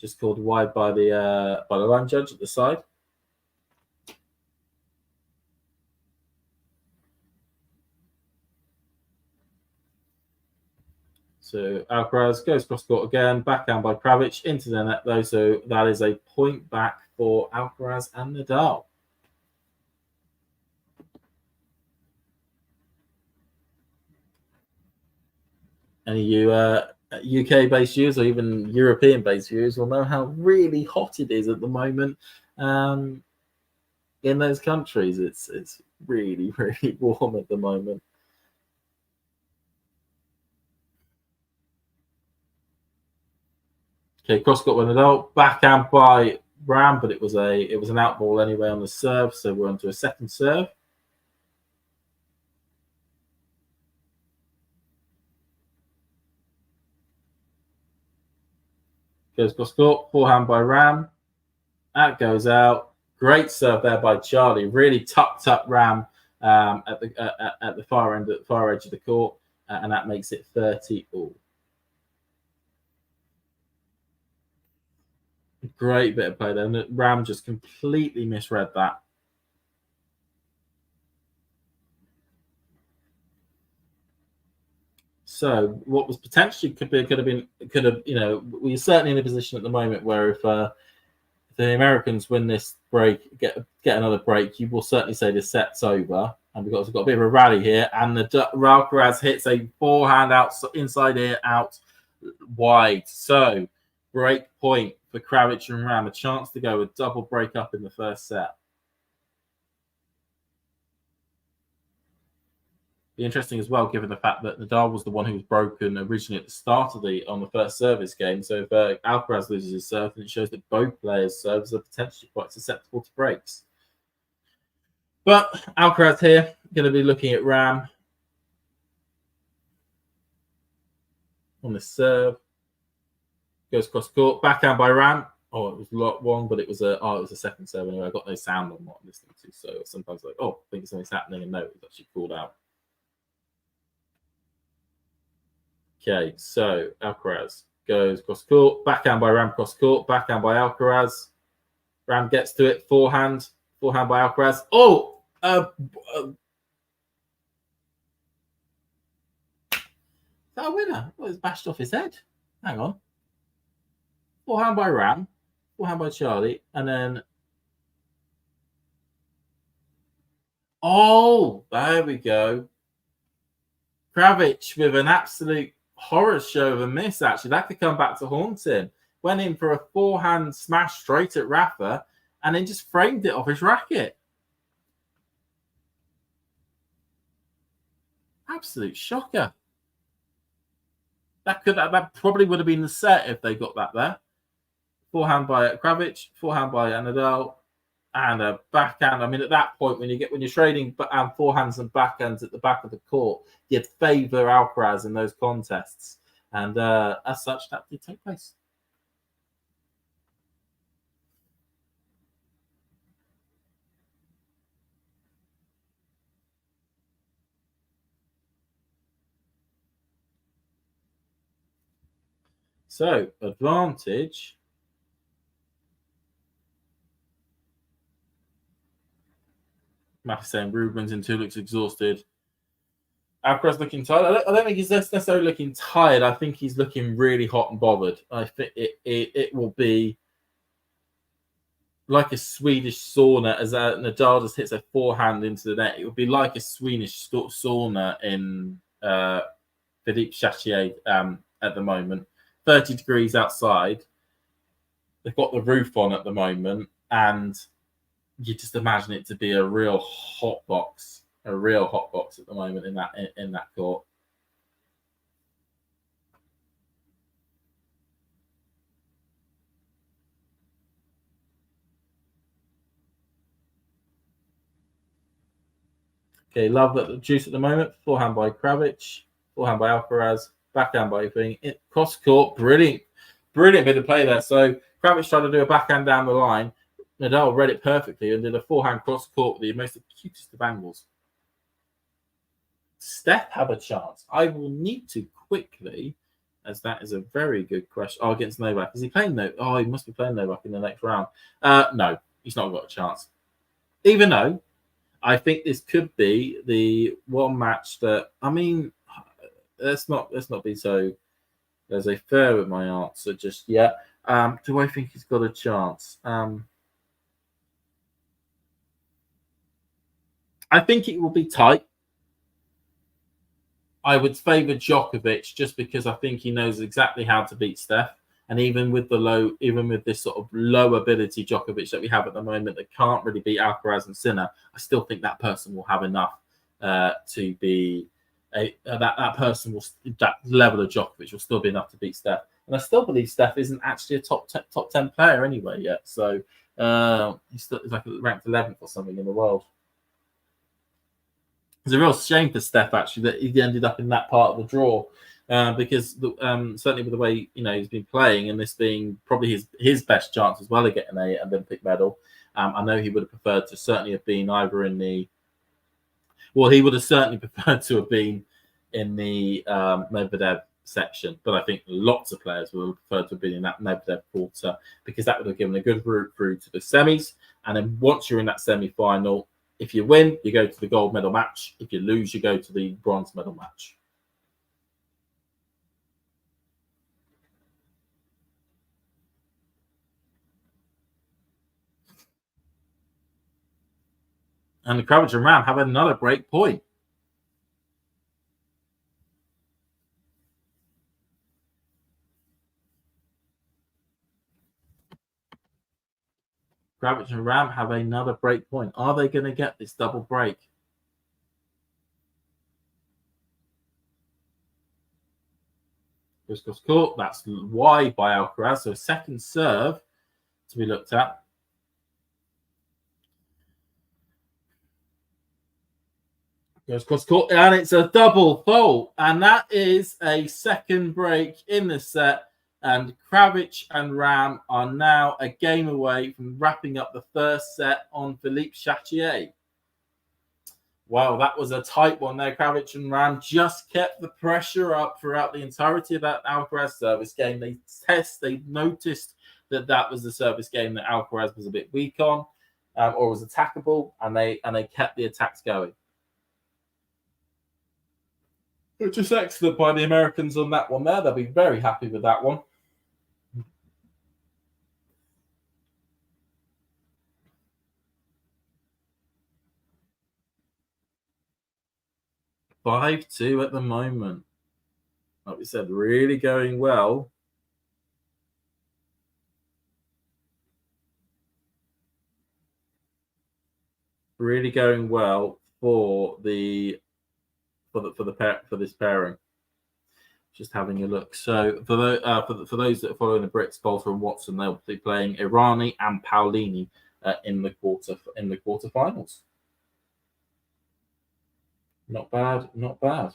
just called wide by the line judge at the side. So Alcaraz goes cross court again, backhand by Krajicek into the net though. So that is a point back for Alcaraz and Nadal. Any of you UK-based viewers or even European-based viewers will know how really hot it is at the moment in those countries. It's really, really warm at the moment. Okay, cross court with Nadal, backhand by Ram, but it was an out ball anyway on the serve, so we're on to a second serve. Goes cross court, forehand by Ram. That goes out. Great serve there by Charlie. Really tucked up Ram at the far edge of the court, and that makes it 30 all. Great bit of play there. And Ram just completely misread that. So what was potentially could have we're certainly in a position at the moment where if the Americans win this break, get another break, you will certainly say the set's over. And we've got a bit of a rally here, and the Alcaraz hits a forehand out inside here, out wide. So break point for Krajicek and Ram, a chance to go with double break up in the first set. Be interesting as well, given the fact that Nadal was the one who was broken originally at the start of on the first service game. So if Alcaraz loses his serve, then it shows that both players' serves are potentially quite susceptible to breaks. But Alcaraz here going to be looking at Ram on the serve. Goes cross court, backhand by Ram. Oh, it was long, but it was a second serve anyway. I got no sound on what I'm listening to, so sometimes I think something's happening, and no, it was actually called out. Okay, so Alcaraz goes cross court, backhand by Ram, cross court, backhand by Alcaraz. Ram gets to it, forehand by Alcaraz. Is that a winner? Well, it's bashed off his head. Hang on. Forehand by Ram, forehand by Charlie, and then there we go. Krajicek with an absolute horror show of a miss, actually. That could come back to haunt him. went in for a forehand smash straight at Rafa, and then just framed it off his racket. Absolute shocker. That probably would have been the set if they got that there. Forehand by Krajicek, forehand by Nadal, and a backhand. I mean, at that point, when you're trading forehands and backhands at the back of the court, you'd favour Alcaraz in those contests, and as such, that did take place. So, advantage. Matt saying Rubens in two looks exhausted. Alcaraz looking tired. I don't think he's necessarily looking tired. I think he's looking really hot and bothered. I think it will be like a Swedish sauna as Nadal just hits a forehand into the net. It would be like a Swedish sauna in Philippe Chatrier at the moment. 30 degrees outside. They've got the roof on at the moment, and you just imagine it to be a real hot box at the moment in that court. Okay, love that the juice at the moment. Forehand by Krajicek, forehand by Alcaraz, backhand by Thing. Cross court, brilliant bit of play there. So Krajicek tried to do a backhand down the line. Nadal read it perfectly and did a forehand cross court with the most acutest of angles. Steph have a chance. I will need to quickly, as that is a very good question. Oh, against Novak. Is he playing Novak? Oh, he must be playing Novak in the next round. No, he's not got a chance. Even though I think this could be the one match that, I mean, let's not be so laissez-faire with my answer just yet. Do I think he's got a chance? I think it will be tight. I would favour Djokovic just because I think he knows exactly how to beat Steph. And even with this sort of low ability Djokovic that we have at the moment that can't really beat Alcaraz and Sinner, I still think that person will have enough to be that level of Djokovic will still be enough to beat Steph. And I still believe Steph isn't actually a top 10 player anyway yet. So he's like ranked 11th or something in the world. It's a real shame for Steph actually that he ended up in that part of the draw. Because certainly with the way he's been playing and this being probably his best chance as well of getting an Olympic medal, I know he would have preferred to certainly have been either in the. Well, he would have certainly preferred to have been in the Medvedev section, but I think lots of players would have preferred to have been in that Medvedev quarter because that would have given a good route through to the semis. And then once you're in that semi-final, if you win, you go to the gold medal match. If you lose, you go to the bronze medal match. And the Krajicek and Ram have another break point. Krajicek and Ram have another break point. Are they going to get this double break? Cross court. That's wide by Alcaraz. So a second serve to be looked at. Goes cross court, and it's a double fault. And that is a second break in the set. And Krajicek and Ram are now a game away from wrapping up the first set on Philippe Chatrier. Wow, that was a tight one there. Krajicek and Ram just kept the pressure up throughout the entirety of that Alcaraz service game. They noticed that was the service game that Alcaraz was a bit weak on, or was attackable, and they kept the attacks going. Which is excellent by the Americans on that one there. They'll be very happy with that one. (5-2) at the moment. Like we said, really going well really going well for this pairing. Just having a look. So for those that are following the Brits, Coulter and Watson, they'll be playing Irani and Paolini in the quarterfinals. Not bad, not bad.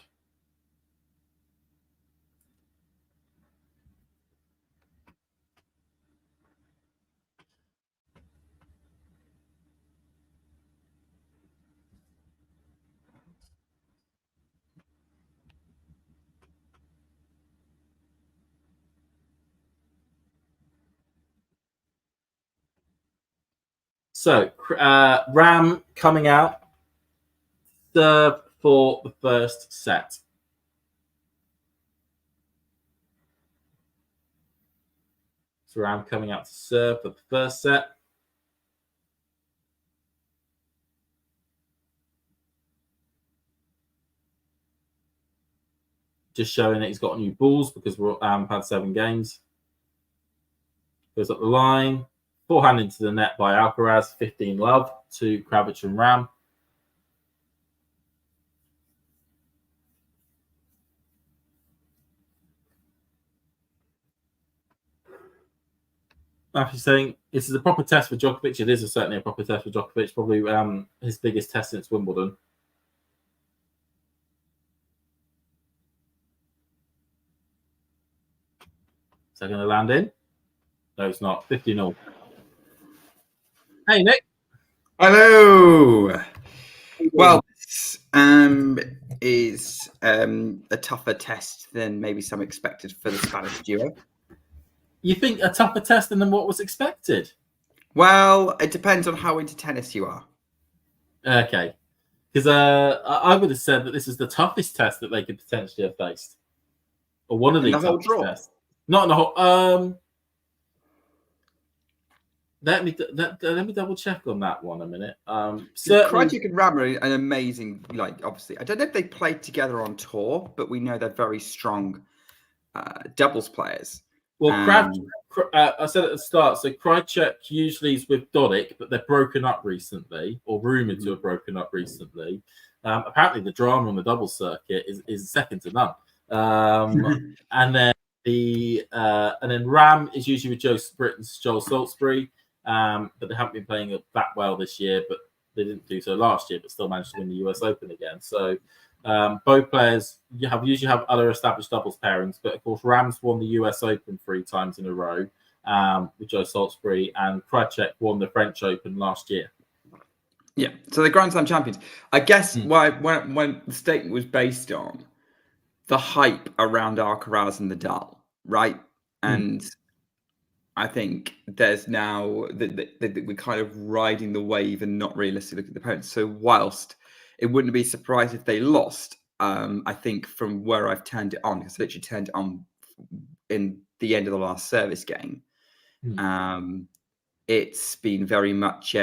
So Ram coming out, serve for the first set. So Ram coming out to serve for the first set. Just showing that he's got new balls because we're had 7 games. Goes up the line. Forehand into the net by Alcaraz. 15-love to Krajicek and Ram. After saying this is a proper test for Djokovic, it is certainly a proper test for Djokovic. Probably his biggest test since Wimbledon. Is that going to land in? No, it's not. 50-0. Hey, Nick. Hello. Well, this is a tougher test than maybe some expected for the Spanish duo. You think a tougher test than what was expected? Well, it depends on how into tennis you are. Okay. Because I would have said that this is the toughest test that they could potentially have faced. Or one of the toughest tests. Not in the whole... Let me double check on that one a minute. Krajicek and Ram are an amazing, obviously. I don't know if they played together on tour, but we know they're very strong doubles players. Well, I said at the start, so Krajicek usually is with Dodik, but they're broken up recently, or rumoured to have broken up recently. Apparently, the drama on the doubles circuit is second to none. And then Ram is usually with Britain's Joel Salisbury, but they haven't been playing that well this year, but they didn't do so last year, but still managed to win the US Open again. So both players usually have other established doubles pairings, but of course Ram's won the US Open 3 times in a row with Joe Salisbury, and Krajicek won the French Open last year. Yeah, so they're Grand Slam champions. I guess when the statement was based on the hype around Alcaraz and Nadal, right? And I think there's now that we're kind of riding the wave and not realistically looking at the opponents. So whilst it wouldn't be surprised if they lost, I think from where I've turned it on, because I literally turned it on in the end of the last service game, it's been very much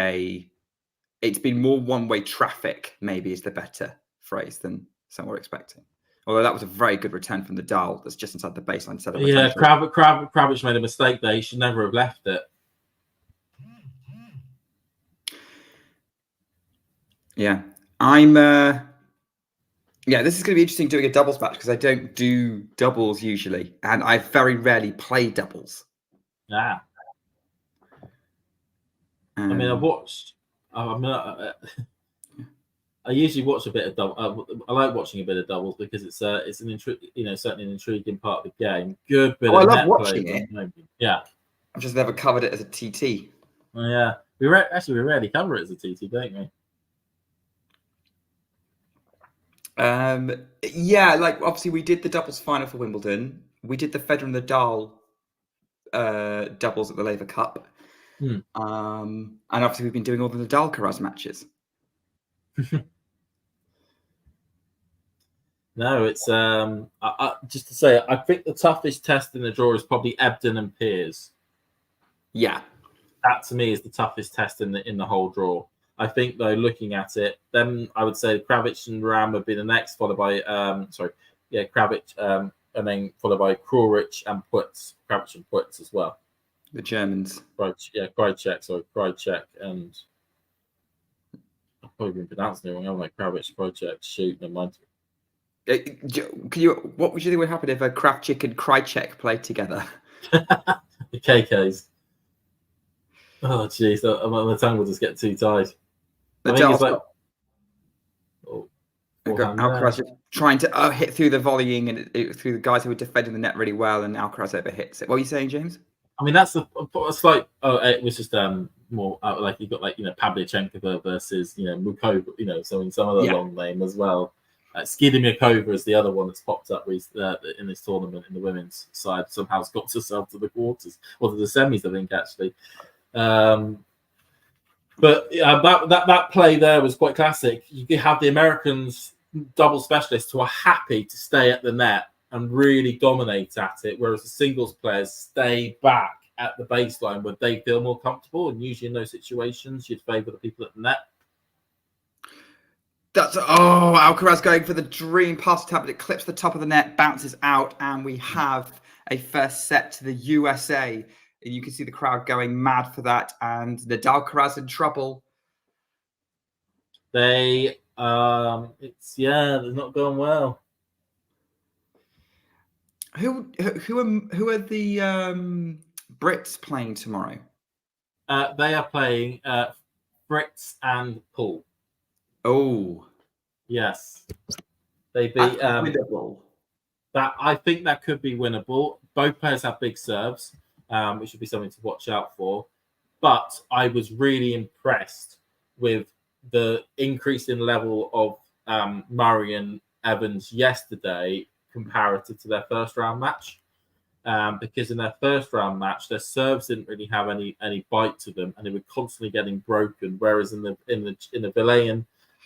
it's been more one-way traffic, maybe is the better phrase than some were expecting. Although that was a very good return from the Nadal that's just inside the baseline. Yeah, Krajicek made a mistake there. He should never have left it. Yeah. This is going to be interesting doing a doubles match because I don't do doubles usually. And I very rarely play doubles. Yeah. I mean, I've watched... I usually watch a bit of double. I like watching a bit of doubles because it's an certainly an intriguing part of the game. Good bit. I love watching it. Yeah, I've just never covered it as a TT. Yeah, we rarely cover it as a TT, don't we? Obviously we did the doubles final for Wimbledon. We did the Federer and Nadal doubles at the Laver Cup. And obviously we've been doing all the Nadal Alcaraz matches. No, it's just to say, I think the toughest test in the draw is probably Ebden and Piers. Yeah, that to me is the toughest test in the whole draw. I think though, looking at it, then I would say Krajicek and Ram would be the next, followed by Krajicek, and then followed by Krajicek and Puts, Krajicek and Puts as well. The Germans. Krajicek and probably been pronouncing it wrong. I'm like Krajicek, shoot, never mind. What would you think would happen if Krajicek and Krajicek played together? The KKs. Oh, jeez, my tongue will just get too tight. I think it's like Alcaraz trying to hit through the volleying and through the guys who were defending the net really well, and Alcaraz overhits it. What are you saying, James? I mean, that's it's like it was just more like you got like Pavlyuchenkova versus Mukova, some other long name as well. Skidimikova is the other one that's popped up in this tournament in the women's side. Somehow has got herself to the quarters or to the semis, I think actually. But that play there was quite classic. You have the Americans double specialists who are happy to stay at the net and really dominate at it, whereas the singles players stay back at the baseline where they feel more comfortable. And usually in those situations, you'd favour the people at the net. Alcaraz going for the dream pass attempt, but it clips the top of the net, bounces out, and we have a first set to the USA. You can see the crowd going mad for that, and Nadal Alcaraz in trouble. They're not going well. Who are the Brits playing tomorrow? They are playing Fritz and Paul. Oh, yes, they beat winnable. That I think that could be winnable. Both players have big serves, which should be something to watch out for. But I was really impressed with the increase in level of Murray and Evans yesterday comparative to their first round match. Because in their first round match, their serves didn't really have any bite to them, and they were constantly getting broken. Whereas in the Chilean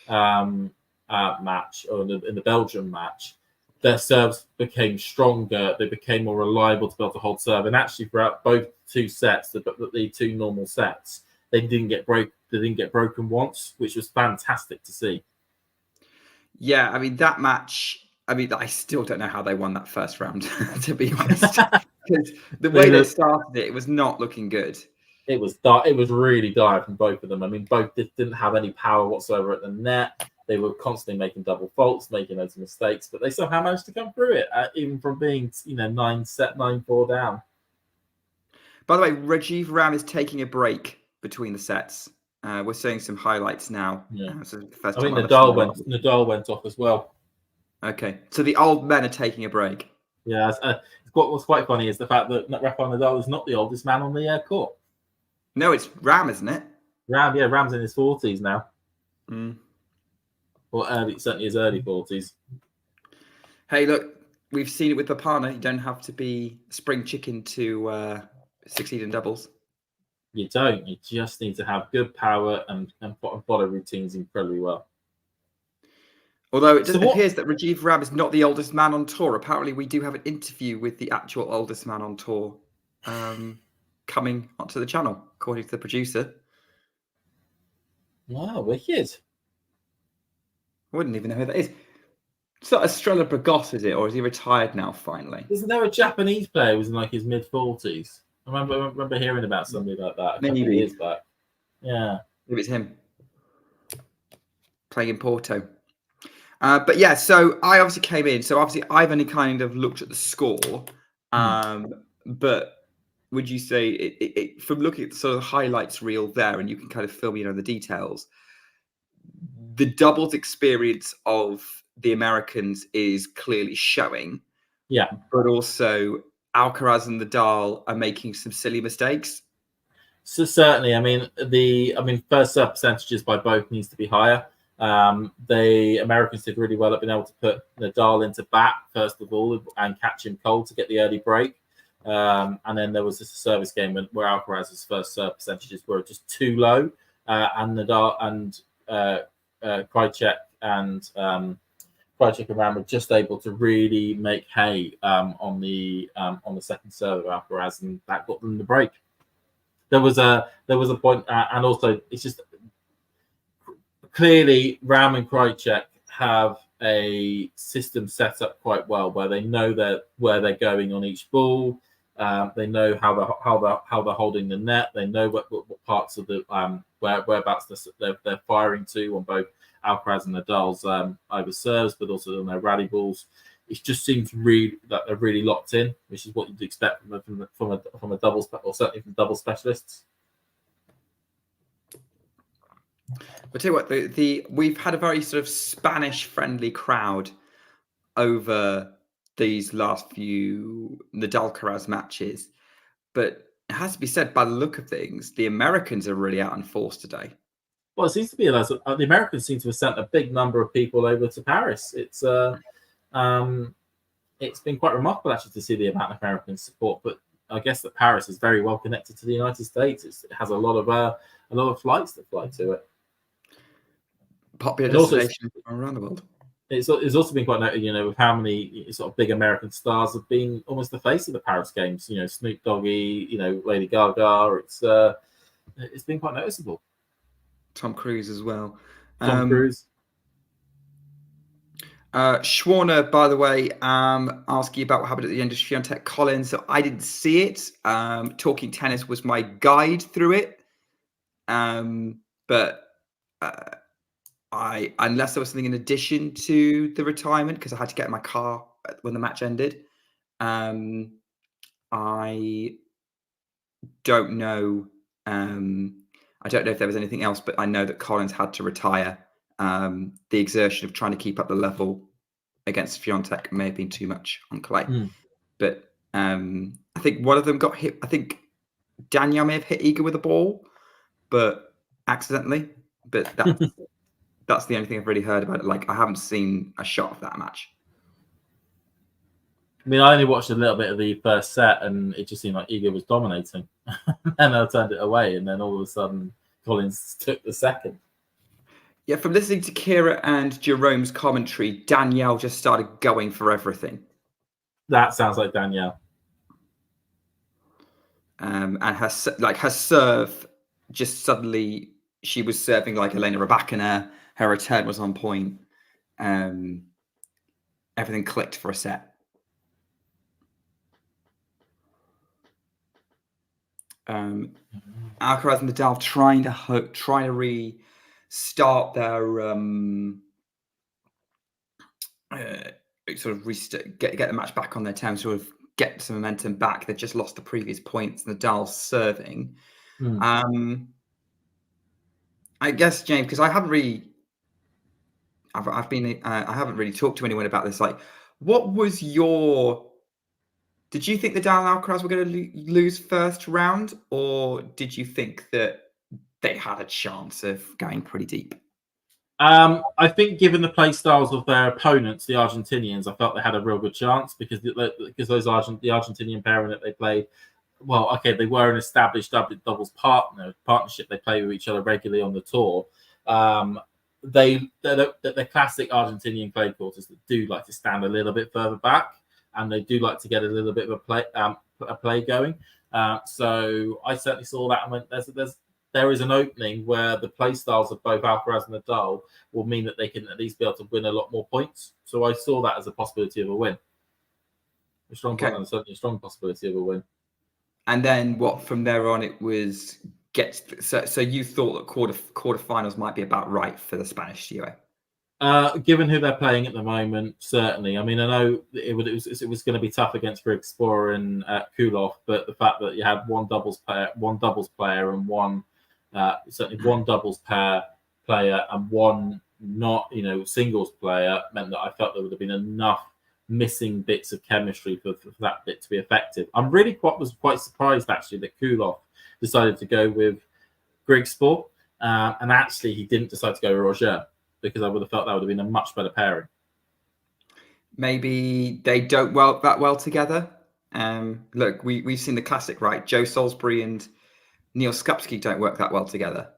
match or in the Belgium match, their serves became stronger. They became more reliable to be able to hold serve. And actually, throughout both two sets, the two normal sets, they didn't get broken once, which was fantastic to see. Yeah, I mean that match. I mean, I still don't know how they won that first round, to be honest. Because the way they started it was not looking good. It was dark. It was really dire from both of them. I mean, both didn't have any power whatsoever at the net. They were constantly making double faults, making those mistakes, but they somehow managed to come through it, even from being 9-4 down. By the way, Rajiv Ram is taking a break between the sets. We're seeing some highlights now. Yeah. I think Nadal went off as well. Okay, so the old men are taking a break. Yeah, what's quite funny is the fact that Rafael Nadal is not the oldest man on the court. No, it's Ram, isn't it? Ram's in his 40s now. Or certainly his early 40s. Hey, look, we've seen it with Popyrin. You don't have to be spring chicken to succeed in doubles. You don't. You just need to have good power and follow routines incredibly well. Although it appears that Rajiv Ram is not the oldest man on tour. Apparently, we do have an interview with the actual oldest man on tour coming onto the channel, according to the producer. Wow, wicked. I wouldn't even know who that is. It's not Estrella Bragos, is it? Or is he retired now, finally? Isn't there a Japanese player who was in like his mid-40s? I remember hearing about somebody like that a couple of years back. Yeah. Maybe it's him. Playing in Porto. But yeah, so I obviously came in. So obviously I've only kind of looked at the score. But would you say, it from looking at the sort of highlights reel there, and you can kind of fill me in on the details, the doubles experience of the Americans is clearly showing. Yeah. But also Alcaraz and Nadal are making some silly mistakes. So certainly, I mean, first serve percentages by both needs to be higher. The Americans did really well at being able to put Nadal into bat, first of all, and catch him cold to get the early break. And then there was this service game where Alcaraz's first serve percentages were just too low. And Nadal and Krajicek and Krajicek Ram were just able to really make hay on the second serve of Alcaraz, and that got them the break. There was a point, and also it's just clearly Ram and Krajicek have a system set up quite well where they know where they're going on each ball. They know how they're holding the net. They know what parts of the whereabouts they're firing to on both Alcaraz and Nadal's either serves, but also on their rally balls. It just seems really that they're really locked in, which is what you'd expect from a doubles, or certainly from double specialists. I'll tell you what, we've had a very sort of Spanish-friendly crowd over these last few Nadal-Alcaraz matches, but it has to be said, by the look of things, the Americans are really out in force today. Well, it seems to be the Americans seem to have sent a big number of people over to Paris. It's been quite remarkable actually to see the amount of American support, but I guess that Paris is very well connected to the United States. It has a lot of flights that fly to it. Popular destination around the world. It's also been quite noted, with how many sort of big American stars have been almost the face of the Paris Games. Snoop Doggy, Lady Gaga. It's been quite noticeable. Tom Cruise as well. Tom Cruise. Schwarner, by the way, asking about what happened at the end of Swiatek Collins. So I didn't see it. Talking Tennis was my guide through it. But unless there was something in addition to the retirement, because I had to get in my car when the match ended. I don't know. I don't know if there was anything else, but I know that Collins had to retire. The exertion of trying to keep up the level against Swiatek may have been too much on clay. But I think one of them got hit. I think Daniel may have hit Iga with a ball, but accidentally. But that's the only thing I've really heard about it. Like, I haven't seen a shot of that match. I mean, I only watched a little bit of the first set, and it just seemed like Iga was dominating. And I turned it away, and then all of a sudden, Collins took the second. Yeah, from listening to Kira and Jerome's commentary, Danielle just started going for everything. That sounds like Danielle. And her serve, just suddenly, she was serving like Elena Rybakina. Her return was on point. Everything clicked for a set. Alcaraz and Nadal trying to restart their get the match back on their terms, sort of get some momentum back. They've just lost the previous points. Nadal serving. I guess, James, because I haven't really talked to anyone about this. Like, what was your? Did you think Nadal and Alcaraz were going to lose first round, or did you think that they had a chance of going pretty deep? I think, given the play styles of their opponents, the Argentinians, I felt they had a real good chance because the Argentinian pairing that they played. Well, okay, they were an established doubles partnership. They play with each other regularly on the tour. They're classic Argentinian clay courters that do like to stand a little bit further back, and they do like to get a little bit of a play going. So I certainly saw that and went, there is an opening where the play styles of both Alcaraz and Nadal will mean that they can at least be able to win a lot more points. So I saw that as a possibility of a win. Certainly a strong possibility of a win. And then what from there on it was so you thought that quarterfinals might be about right for the Spanish duo? Given who they're playing at the moment, certainly. I mean, I know it was going to be tough against Grigspor and Kulov, but the fact that you had one doubles player, and one doubles player, and one not singles player meant that I felt there would have been enough missing bits of chemistry for that bit to be effective. I'm really was quite surprised actually that Kulov decided to go with Grigspor, and actually he didn't decide to go with Roger, because I would have felt that would have been a much better pairing. Maybe they don't work that well together. Look, we've seen the classic, right? Joe Salisbury and Neil Skupski don't work that well together.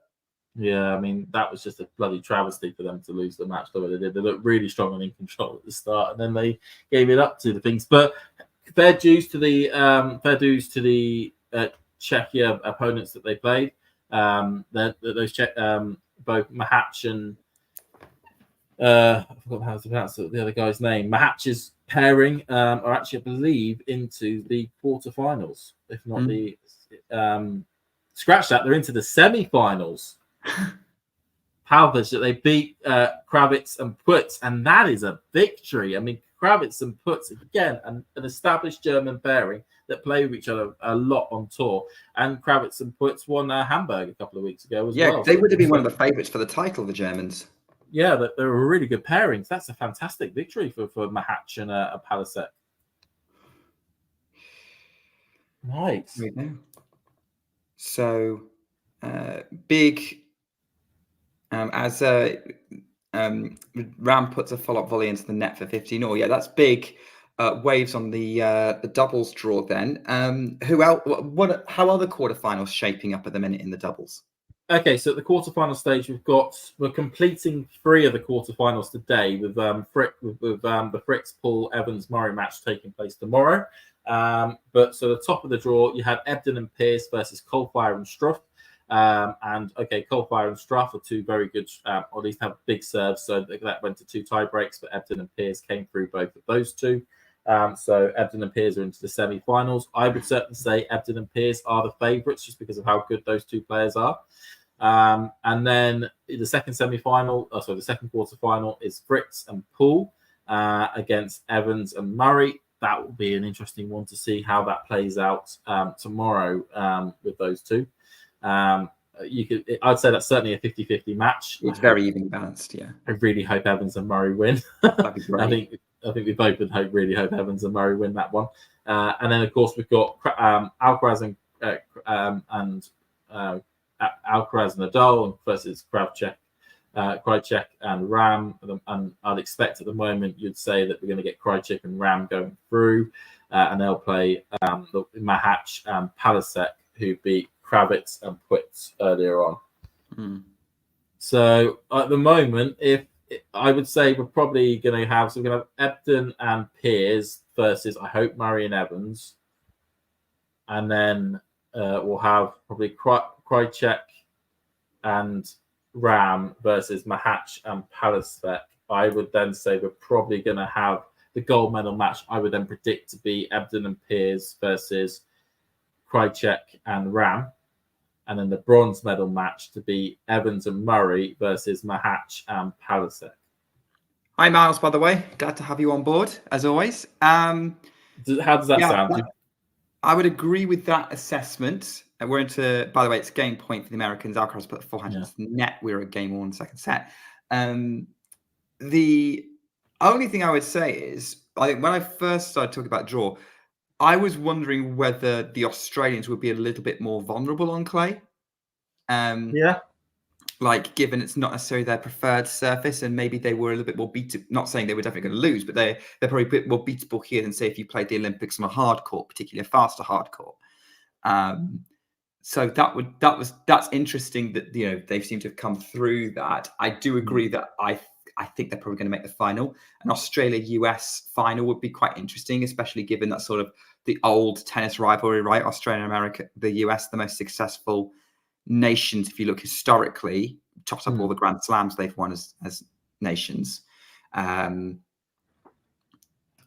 Yeah, I mean, that was just a bloody travesty for them to lose the match the way they did. They looked really strong and in control at the start, and then they gave it up to the things. But fair dues to the Czechia opponents that they played. Those both Mahach and I forgot how to pronounce the other guy's name. Mahach's pairing are actually, I believe, into the quarterfinals, if not scratch that, they're into the semi-finals. Palvich, that they beat Kravitz and Putz, and that is a victory. I mean, Kravitz and Putz, again, an established German pairing that play with each other a lot on tour. And Kravitz and Putz won Hamburg a couple of weeks ago as well. Yeah, they would have been one of the favourites for the title, the Germans. Yeah, they're a really good pairing. That's a fantastic victory for Mahach and Palasek. Nice. There we go. So, big... as Ram puts a follow-up volley into the net for 15-all. Yeah, that's big waves on the doubles draw then. Who else? How are the quarterfinals shaping up at the minute in the doubles? Okay, so at the quarterfinal stage, we're completing 3 of the quarterfinals today with the Fritz, Paul, Evans, Murray match taking place tomorrow. But so the top of the draw, you had Ebden and Pearce versus Coldfire and Struff. Coldfire and Struff are 2 very good, or at least have big serves. So that went to 2 tie breaks, but Ebden and Pearce came through both of those 2. So Ebden and Pearce are into the semi-finals. I would certainly say Ebden and Pearce are the favourites just because of how good those 2 players are. And then the second semi-final, the second quarter-final is Fritz and Poole against Evans and Murray. That will be an interesting one to see how that plays out tomorrow with those 2. I'd say that's certainly a 50-50 match. It's very evenly balanced, yeah. I really hope Evans and Murray win. That'd be great. I think we both would really hope Evans and Murray win that one. And then of course we've got Alcaraz and Alcaraz and Nadal versus Krajicek and Ram. And I'd expect at the moment you'd say that we're going to get Krajicek and Ram going through, and they'll play Mahach and Palasek, who beat Kravitz and Putz earlier on. So at the moment, I would say we're probably going to have Ebden and Pearce versus, I hope, Murray and Evans, and then we'll have probably Krajicek and Ram versus Mahach and Palasek. I would then say we're probably going to have the gold medal match. I would then predict to be Ebden and Pearce versus Krajicek and Ram, and then the bronze medal match to be Evans and Murray versus Mahach and Palasek. Hi, Miles, by the way. Glad to have you on board, as always. How does that sound? I would agree with that assessment. We're into, by the way, it's game point for the Americans. Alcaraz put the forehand into the net. We were at game 1, second set. The only thing I would say is, I think when I first started talking about draw, I was wondering whether the Australians would be a little bit more vulnerable on clay. Like, given it's not necessarily their preferred surface, and maybe they were a little bit more beatable. Not saying they were definitely going to lose, but they're probably a bit more beatable here than, say, if you played the Olympics on a hard court, particularly a faster hard court. So that's interesting that they seem to have come through that. I do agree that I think they're probably going to make the final. An Australia-US final would be quite interesting, especially given that sort of the old tennis rivalry, right? Australia and America, the US, the most successful nations, if you look historically, topped up all the Grand Slams they've won as nations.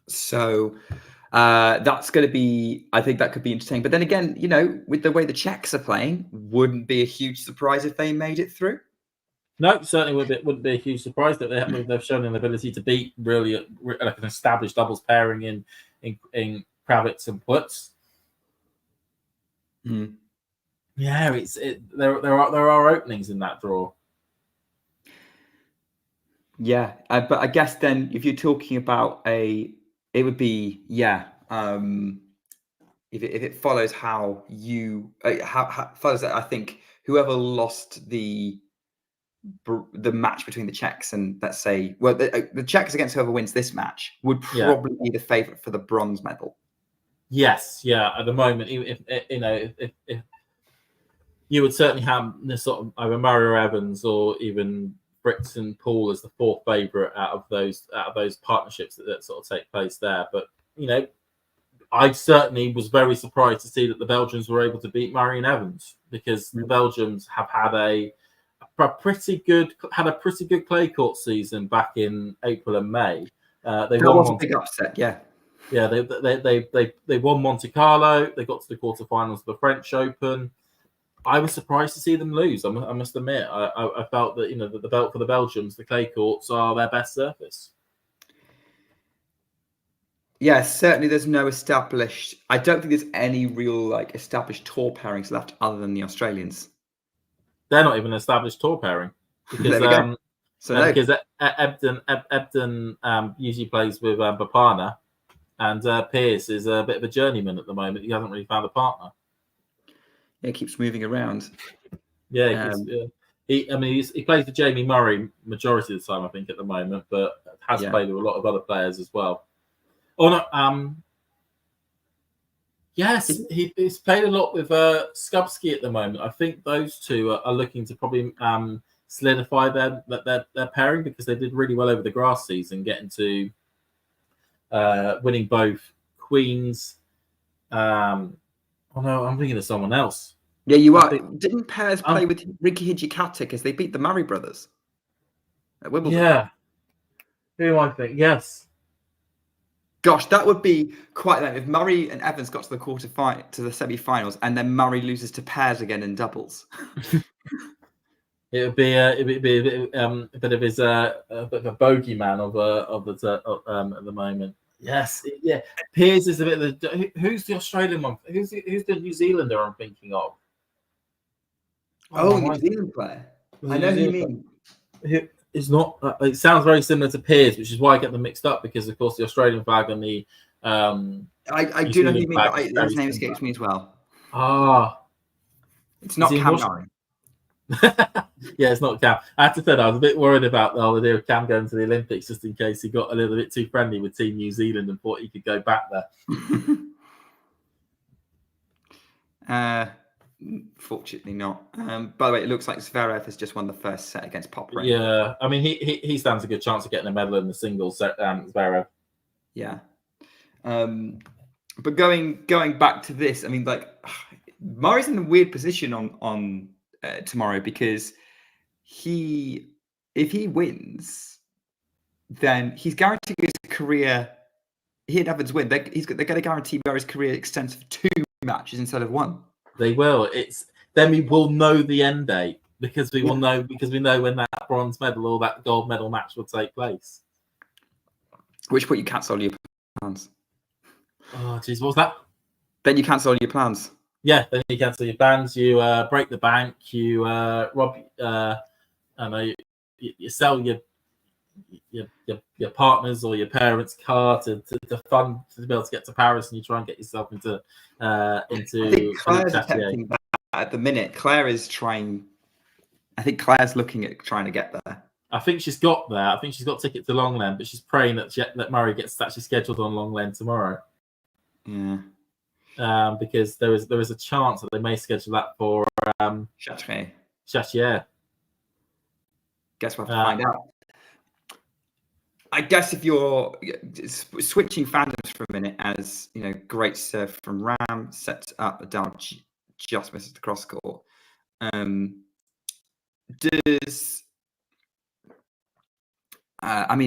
So that's going to be, I think that could be interesting. But then again, with the way the Czechs are playing, wouldn't be a huge surprise if they made it through. No, certainly wouldn't be a huge surprise that they've shown an ability to beat really like an established doubles pairing in Kravitz and Putz. Yeah, there are openings in that draw. Yeah, but I guess then if you're talking about it would be if it follows how follows that, I think whoever lost the match between the Czechs and, let's say, the Czechs against whoever wins this match would probably be the favorite for the bronze medal. Yes, yeah. At the moment, if you would certainly have this sort of either Murray or Evans or even Fritz and Paul as the 4th favorite out of those partnerships that sort of take place there. But I certainly was very surprised to see that the Belgians were able to beat Murray and Evans, because the Belgians have had a pretty good clay court season back in April and May. That was a big upset, yeah. Yeah, they won Monte Carlo. They got to the quarterfinals of the French Open. I was surprised to see them lose. I must admit, I felt that the belt for the Belgians, the clay courts are their best surface. Yeah, certainly there's no established. I don't think there's any real established tour pairings left other than the Australians. They're not even an established tour pairing because because Ebden usually plays with Bapana, and Pierce is a bit of a journeyman at the moment. He hasn't really found a partner. Yeah, he keeps moving around. Yeah, he plays with Jamie Murray majority of the time, I think, at the moment, but has played with a lot of other players as well. Oh no, yes, he's played a lot with Skubsky at the moment. I think those two are looking to probably solidify their pairing because they did really well over the grass season, getting to winning both Queens. Oh no, I'm thinking of someone else. Yeah, you are. Didn't Pairs play with Ricky Hijikata because they beat the Murray brothers at Wimbledon? Yeah. Who do I think? Yes. Gosh, that would be quite like if Murray and Evans got to the semi-finals, and then Murray loses to Pairs again in doubles. It would be a bit of his a bit of a bogeyman at the moment. Yes, yeah. Piers is a bit of the. Who's the Australian one? Who's the New Zealander I'm thinking of? New Zealand player. I know who you mean. It's not. It sounds very similar to Piers, which is why I get them mixed up because, of course, the Australian flag and the. I do know who you mean, but his name escapes me as well. It's not Cam Murray. Yeah, it's not Cam. I have to say, I was a bit worried about the whole idea of Cam going to the Olympics just in case he got a little bit too friendly with Team New Zealand and thought he could go back there. Fortunately not. By the way, it looks like Zverev has just won the first set against Popyrin. Yeah, I mean, he stands a good chance of getting a medal in the singles set, Zverev. Yeah. But going back to this, I mean, Murray's in a weird position on tomorrow because if he wins, then he's guaranteed his career. He and Evans win. They're going to guarantee Murray's career extends for 2 matches instead of 1. They will. Then we will know the end date because we will know when that bronze medal or that gold medal match will take place. Which point you cancel all your plans. Oh, jeez, what was that? Then you cancel all your plans. Yeah, then you cancel your plans. You break the bank. You rob. I know you sell your partner's or your parents' car to fund to be able to get to Paris, and you try and get yourself into. I think Claire's attempting that at the minute. Claire is trying. I think Claire's looking at trying to get there. I think she's got there. I think she's got ticket to Longland, but she's praying that Murray gets actually scheduled on Longland tomorrow. Yeah. Because there is a chance that they may schedule that for Chartier. Guess we'll have to find out. I guess if you're switching fandoms for a minute, as you know, great serve from Ram sets up Nadal just misses the cross court. I mean,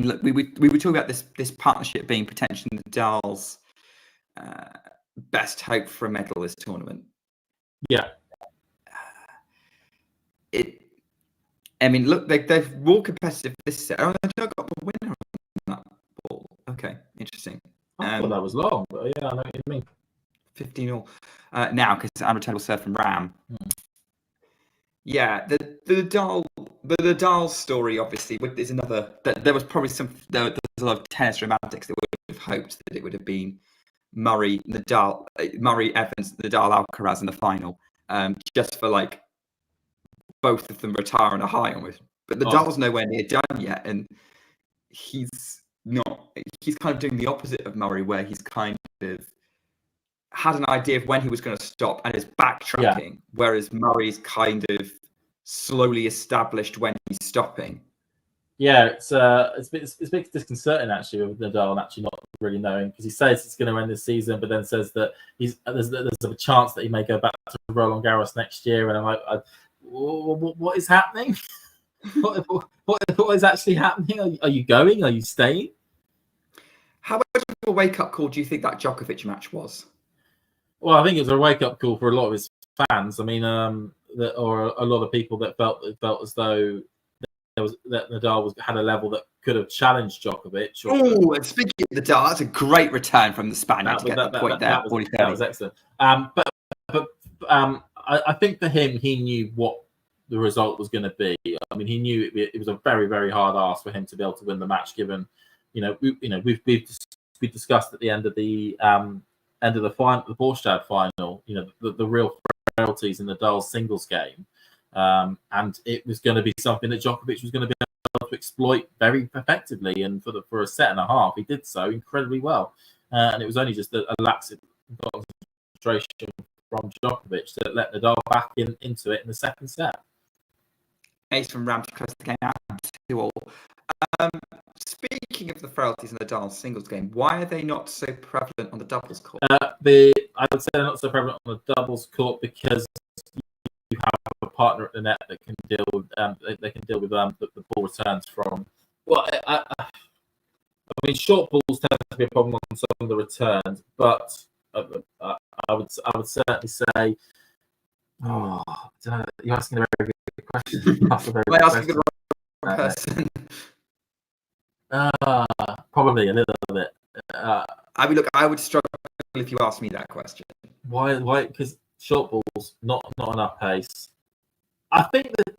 look, we were talking about this partnership being potentially Nadal's best hope for a medal this tournament. Yeah. I mean, look, they're more competitive this set. Oh, I got the winner on that ball. Okay, interesting. I thought that was long, but yeah, I know what you mean. 15-all. Now, because Amritel will serve from Ram. Yeah, the Nadal story obviously is another. There was probably there's a lot of tennis romantics that would have hoped that it would have been Murray Evans, Nadal Alcaraz in the final, just for both of them retire on a high almost. But Nadal's nowhere near done yet, and he's not. He's kind of doing the opposite of Murray, where he's kind of had an idea of when he was going to stop and is backtracking, whereas Murray's kind of slowly established when he's stopping. Yeah, it's a bit disconcerting actually with Nadal and actually not really knowing, because he says it's going to end this season, but then says that there's a chance that he may go back to Roland Garros next year, and I'm like, what is happening? what is actually happening? Are you going? Are you staying? How much of a wake-up call do you think that Djokovic match was? Well, I think it was a wake-up call for a lot of his fans. I mean, or a lot of people that felt as though that Nadal had a level that could have challenged Djokovic. Oh, and speaking of Nadal, that's a great return from the Spaniard to get the point there. That was excellent. I think for him, he knew what the result was going to be. I mean, he knew it was a very, very hard ask for him to be able to win the match. Given, we've discussed at the end of the final, the Borstad final, the real frailties in Nadal's singles game, and it was going to be something that Djokovic was going to be able to exploit very effectively. And for a set and a half, he did so incredibly well. And it was only just a lax concentration from Djokovic that let Nadal back into it in the second set. Ace from Ram to close the game out 2-2. Speaking of the frailties in Nadal's singles game, why are they not so prevalent on the doubles court? I would say they're not so prevalent on the doubles court because you have a partner at the net that can deal with the ball returns from. Well, I mean, short balls tend to be a problem on some of the returns, but I would certainly say. Oh, I don't know. You're asking a very good question. Am I asking the wrong person? Probably a little bit. I would struggle if you asked me that question. Why? Because short balls, not enough pace. I think that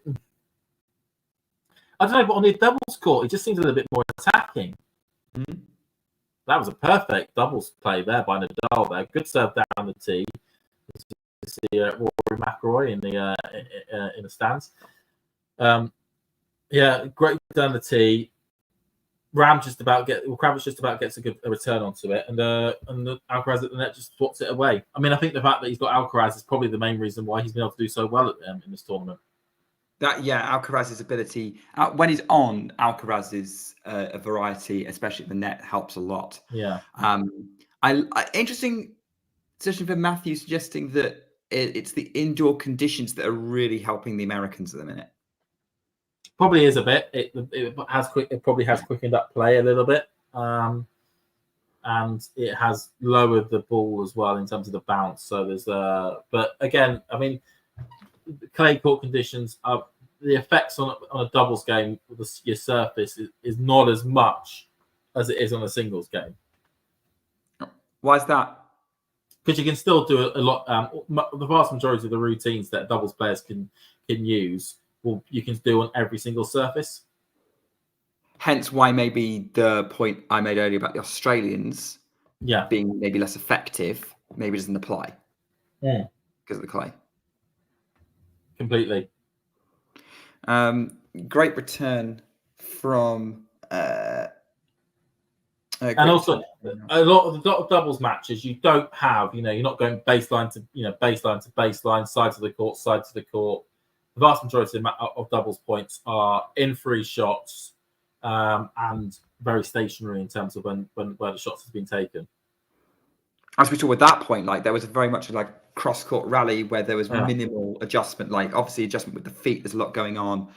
I don't know, but on the doubles court, it just seems a little bit more attacking. Mm-hmm. That was a perfect doubles play there by Nadal. There, good serve down the tee. You see Rory McIlroy in the stands. Great down the tee. Kravitz just about gets a return onto it, and the Alcaraz at the net just swats it away. I mean, I think the fact that he's got Alcaraz is probably the main reason why he's been able to do so well in this tournament. Alcaraz's ability when he's on, Alcaraz's a variety, especially at the net, helps a lot. Yeah. Interesting session for Matthew suggesting that it's the indoor conditions that are really helping the Americans at the minute. Probably is a bit. It probably has quickened up play a little bit, and it has lowered the ball as well in terms of the bounce. So there's but again, I mean, clay court conditions are the effects on a doubles game with your surface is not as much as it is on a singles game. Why is that? Because you can still do a lot. The vast majority of the routines that doubles players can use. Well, you can do on every single surface. Hence why maybe the point I made earlier about the Australians being maybe less effective maybe doesn't apply because of the clay. Completely. Great return from... and also, a lot of doubles matches, you don't have, you're not going baseline to baseline, side to the court. The vast majority of doubles points are in free shots and very stationary in terms of where the shots have been taken. As we saw with that point, there was very much like cross-court rally where there was minimal adjustment, obviously adjustment with the feet. There's a lot going on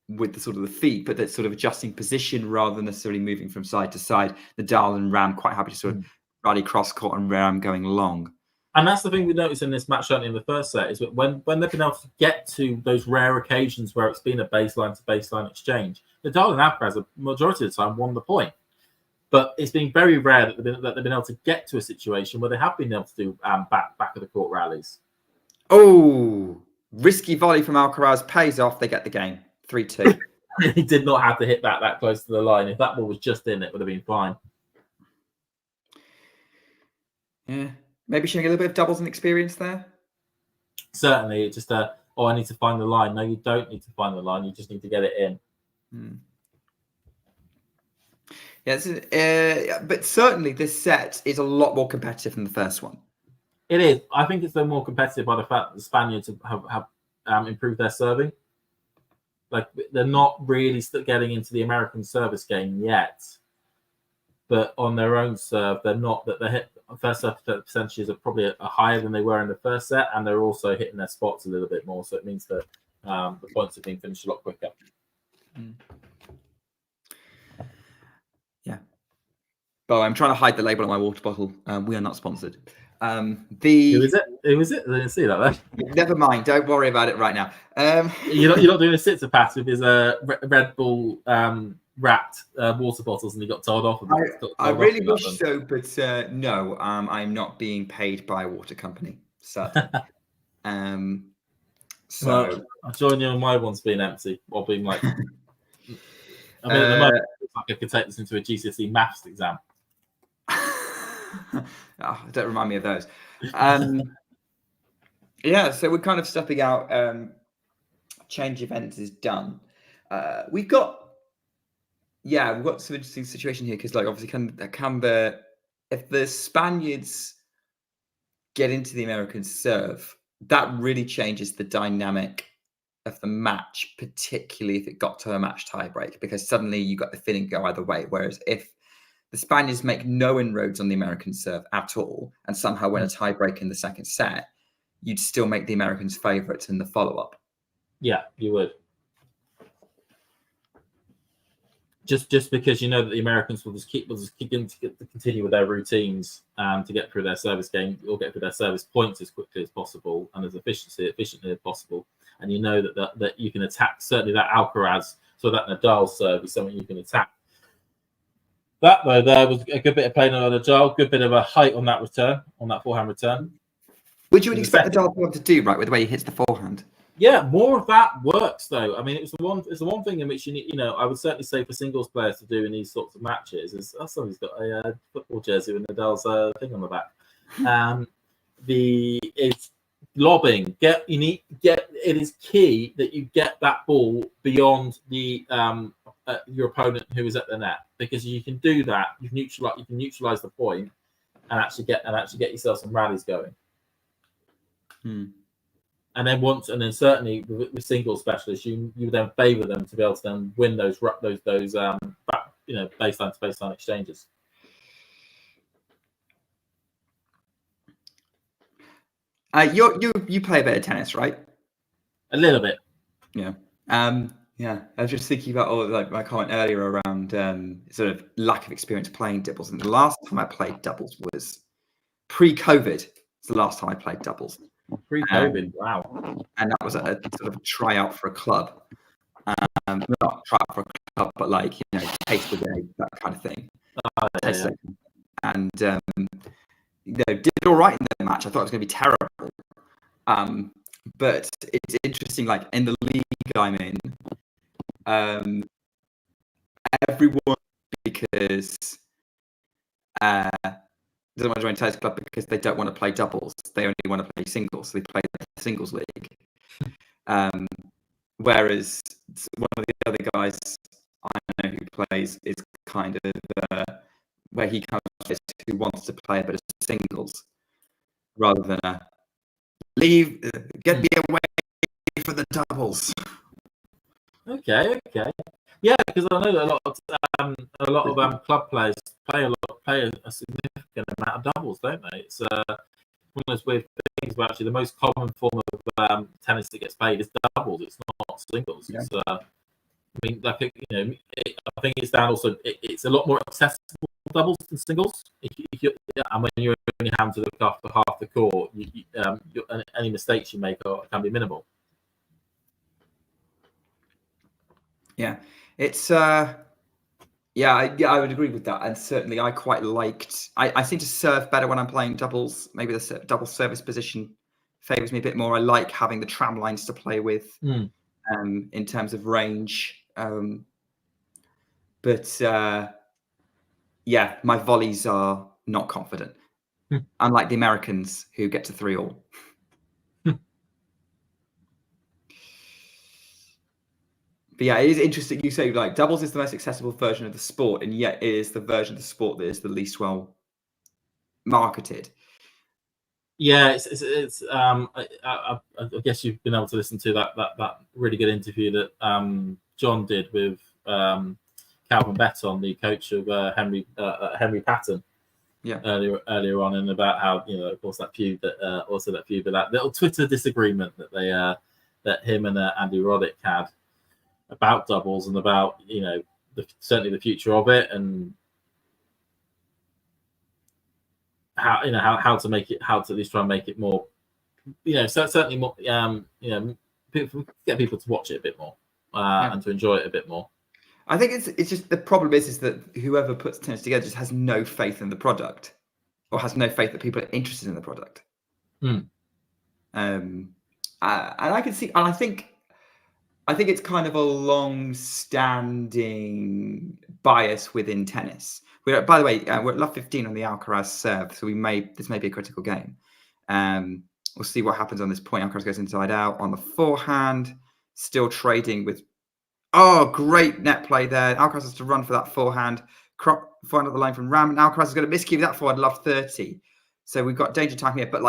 with the sort of the feet, but that's sort of adjusting position rather than necessarily moving from side to side. Nadal and Ram quite happy to sort of rally cross-court and Ram going long. And that's the thing we noticed in this match, certainly in the first set, is that when they've been able to get to those rare occasions where it's been a baseline-to-baseline exchange, Nadal and Alcaraz, the majority of the time, won the point. But it's been very rare that they've been able to get to a situation where they have been able to do back of the court rallies. Oh, risky volley from Alcaraz pays off. They get the game 3-2. He did not have to hit that close to the line. If that ball was just in, it would have been fine. Yeah. Maybe showing a little bit of doubles and experience there. Certainly, it's just I need to find the line. No, you don't need to find the line. You just need to get it in. Yeah, but certainly this set is a lot more competitive than the first one. It is. I think it's more competitive by the fact that the Spaniards have improved their serving. They're not really still getting into the American service game yet, but on their own serve, they're not. That they hit first serve percentages are probably higher than they were in the first set, and they're also hitting their spots a little bit more. So it means that the points have been finished a lot quicker. Yeah. But I'm trying to hide the label on my water bottle. We are not sponsored. Who is it? Who is it? I didn't see that there. Never mind. Don't worry about it right now. You're not doing a sit pass with his Red Bull wrapped water bottles, and he got told off. I really wish so, but no. I'm not being paid by a water company, sadly. So well, I'll join you on my ones being empty, or being like. I mean, at the moment, it's like I could take this into a GCSE maths exam. Don't remind me of those. Yeah, so we're kind of stepping out. Change events is done. We've got some interesting situation here because, like, obviously, if the Spaniards get into the American serve, that really changes the dynamic of the match, particularly if it got to a match tiebreak, because suddenly you got the feeling go either way. Whereas if the Spaniards make no inroads on the American serve at all and somehow win a tiebreak in the second set, you'd still make the Americans favourites in the follow-up. Yeah, you would. Just because you know that the Americans will just continue with their routines to get through their service game, or get through their service points as quickly as possible and as efficiently as possible. And you know that you can attack, certainly that Alcaraz, so that Nadal serve is something you can attack. That, though, there was a good bit of playing on Nadal, good bit of a height on that return, on that forehand return. Which you would expect Nadal to want to do, right, with the way he hits the forehand. Yeah, more of that works, though. I mean, it's the one thing in which you need, I would certainly say for singles players to do in these sorts of matches is somebody's got a football jersey with Nadal's thing on the back. It's lobbing. It is key that you get that ball beyond the your opponent who is at the net, because you can do that. You can neutralize the point and actually get yourself some rallies going. And then certainly with single specialists, you would then favour them to be able to then win those baseline to baseline exchanges. You play a bit of tennis, right? A little bit. Yeah. Yeah. I was just thinking about my comment earlier around sort of lack of experience playing doubles. And the last time I played doubles was pre-COVID. It's the last time I played doubles. Pre-COVID, wow. And that was a sort of tryout for a club. Not tryout for a club, but taste the day, that kind of thing. Yeah. And did all right in the match. I thought it was going to be terrible. But it's interesting, like in the league I'm in, everyone, because doesn't want to join a tennis club because they don't want to play doubles. They only want to play singles. So they play the singles league. Whereas one of the other guys I know who plays is kind of where he kind of is, who wants to play a bit of singles rather than get me away for the doubles. Okay. Yeah, because I know that a lot of club players play a significant amount of doubles, don't they? It's one of those weird things. But actually, the most common form of tennis that gets played is doubles. It's not singles. Yeah. It's, I think it's down also. It's a lot more accessible doubles than singles. And when you're only having to look after half the court, any mistakes you make can be minimal. Yeah, it's I would agree with that, and certainly I quite liked. I seem to serve better when I'm playing doubles. Maybe the double service position favors me a bit more. I like having the tram lines to play with, in terms of range. But my volleys are not confident, unlike the Americans who get to 3-all. But yeah, it is interesting. You say like doubles is the most accessible version of the sport, and yet it is the version of the sport that is the least well marketed. Yeah, it's I guess you've been able to listen to that really good interview that John did with Calvin Betton, the coach of Henry Patton. Yeah. Earlier on, and about how of course that feud but that little Twitter disagreement that that him and Andy Roddick had about doubles and about certainly the future of it, and how to make it, how to at least try and make it more, so certainly more, get people to watch it a bit more and to enjoy it a bit more. I think it's just the problem is that whoever puts tennis together just has no faith in the product, or has no faith that people are interested in the product. And I can see, and I think it's kind of a long-standing bias within tennis. By the way, we're at love 15 on the Alcaraz serve, so this may be a critical game. We'll see what happens on this point. Alcaraz goes inside out on the forehand, still trading with. Oh, great net play there. Alcaraz has to run for that forehand. Forehand of the line from Ram, and Alcaraz is going to miscue that forward. Love 30. So we've got danger time here, but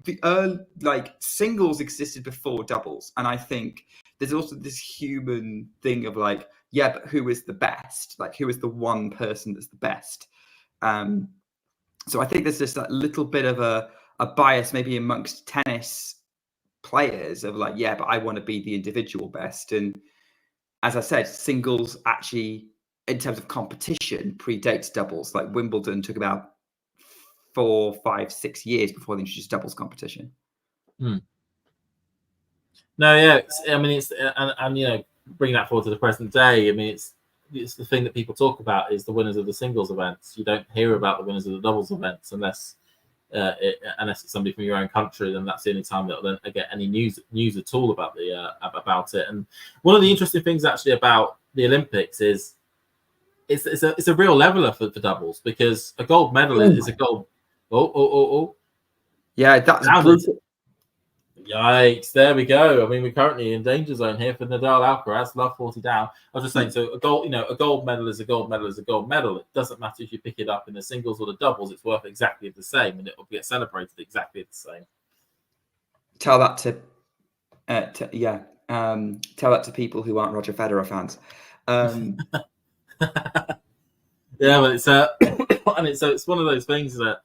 the singles existed before doubles, and I think there's also this human thing of but who is the best? Like, who is the one person that's the best? So I think there's just that little bit of a bias maybe amongst tennis players of but I want to be the individual best. And as I said, singles actually, in terms of competition, predates doubles. Like Wimbledon took about 4, 5, 6 years before they introduced doubles competition. No, yeah, it's bring that forward to the present day. I mean, it's the thing that people talk about is the winners of the singles events. You don't hear about the winners of the doubles events unless it's somebody from your own country. Then that's the only time that they'll get any news at all about it. And one of the interesting things actually about the Olympics is it's a real leveler for doubles, because a gold medal is a gold. Yeah, that's brutal. Yikes! There we go. I mean, we're currently in danger zone here for Nadal, Alcaraz. Love 40 down. I was just saying. So a gold medal is a gold medal is a gold medal. It doesn't matter if you pick it up in the singles or the doubles. It's worth exactly the same, and it will get celebrated exactly the same. Tell that to people who aren't Roger Federer fans. Yeah, but it's it's one of those things that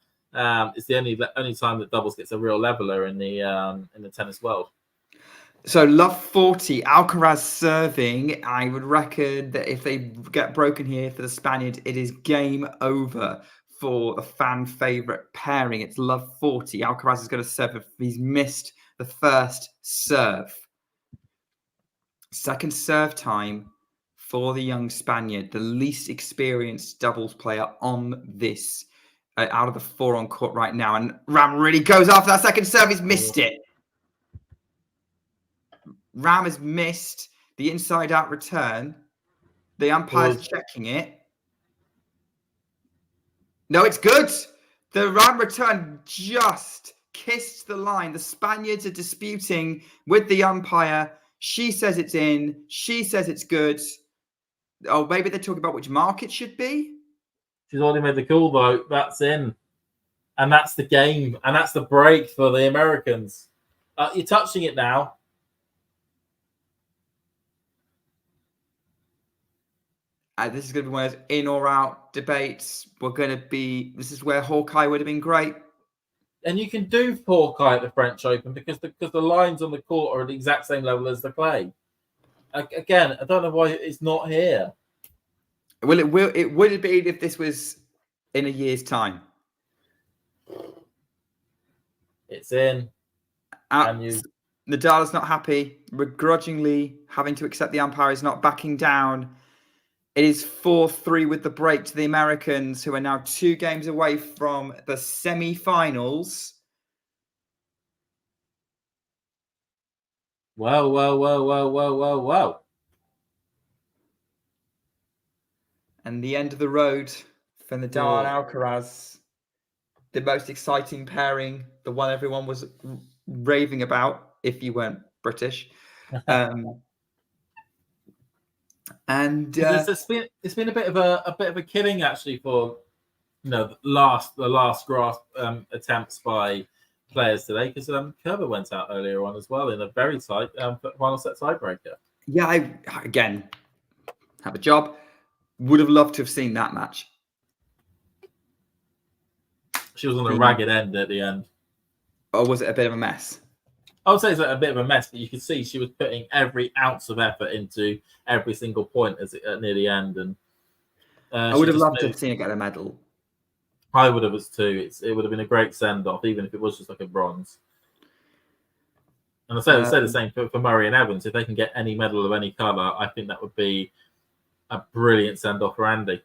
it's the only time that doubles gets a real leveler in the tennis world. So love 40, Alcaraz serving. I would reckon that if they get broken here for the Spaniard, it is game over for the fan favorite pairing. It's love 40. Alcaraz is going to serve. He's missed the first serve. Second serve time for the young Spaniard, the least experienced doubles player on this, out of the 4 on court right now. And Ram really goes after that second serve. He's missed it. Ram has missed the inside-out return. The umpire's checking it. No, it's good. The Ram return just kissed the line. The Spaniards are disputing with the umpire. She says it's in. She says it's good. Oh, maybe they're talking about which mark it should be. She's already made the call, though. That's in. And that's the game. And that's the break for the Americans. You're touching it now. This is going to be one of those in or out debates. This is where Hawkeye would have been great. And you can do Hawkeye at the French Open because the lines on the court are at the exact same level as the clay. Again, I don't know why it's not here. It would have been if this was in a year's time. It's in. Nadal is not happy, begrudgingly having to accept the umpire is not backing down. It is 4-3 with the break to the Americans, who are now 2 games away from the semi-finals. Wow. And the end of the road for Nadal and Alcaraz. The most exciting pairing, the one everyone was raving about, if you weren't British. And it's been a bit of a killing actually for the last grasp attempts by players today, because Kerber went out earlier on as well in a very tight final set tiebreaker. Yeah, I again have a job. Would have loved to have seen that match. She was on a ragged end at the end. Or was it a bit of a mess? I would say it's a bit of a mess, but you could see she was putting every ounce of effort into every single point near the end. And I would have loved to have seen her get a medal. I would have as too. It would have been a great send off, even if it was just like a bronze. And I say the same for Murray and Evans. If they can get any medal of any colour, I think that would be a brilliant send off for Andy.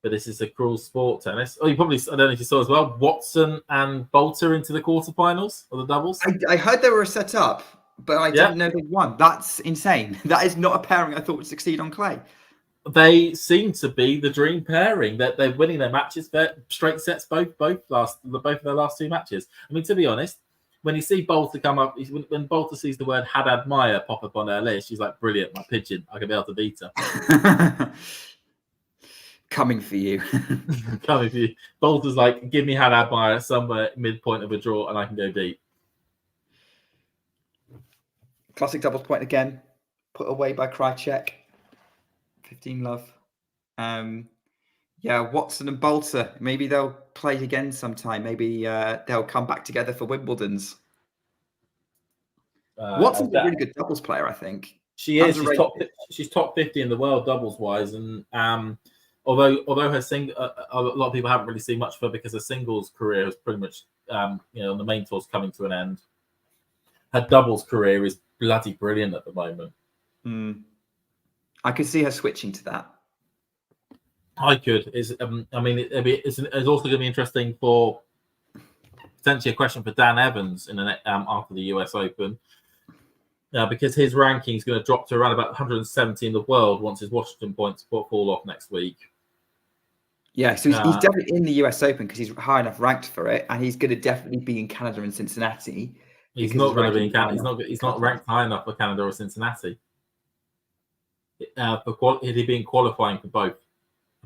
But this is a cruel sport, tennis. Oh, I don't know if you saw as well, Watson and Bolter into the quarterfinals of the doubles. I heard they were set up, but I didn't know they won. That's insane. That is not a pairing I thought would succeed on clay. They seem to be the dream pairing. That they're winning their matches, straight sets, both of their last 2 matches. I mean, to be honest, when you see Bolter come up, when Bolter sees the word Haddad Meyer pop up on her list, she's like, brilliant, my pigeon. I can be able to beat her. Coming for you. Coming for you. Bolter's like, give me Haddad Meyer somewhere midpoint of a draw and I can go deep. Classic doubles point again. Put away by Krajicek. 15 love. Yeah, Watson and Bolter. Maybe they'll play again sometime. Maybe they'll come back together for Wimbledon's. Watson's a really good doubles player, I think. She is. She's top 50 in the world doubles wise, and although her a lot of people haven't really seen much of her because her singles career is pretty much on the main tour's coming to an end. Her doubles career is bloody brilliant at the moment. I could see her switching to that. I could. It's also going to be interesting for potentially a question for Dan Evans in after the US Open, because his ranking is going to drop to around about 170 in the world once his Washington points fall off next week. Yeah, so he's definitely in the US Open because he's high enough ranked for it, and he's going to definitely be in Canada and Cincinnati. He's not going to be in Canada. He's not ranked high enough for Canada or Cincinnati. He'd be in qualifying for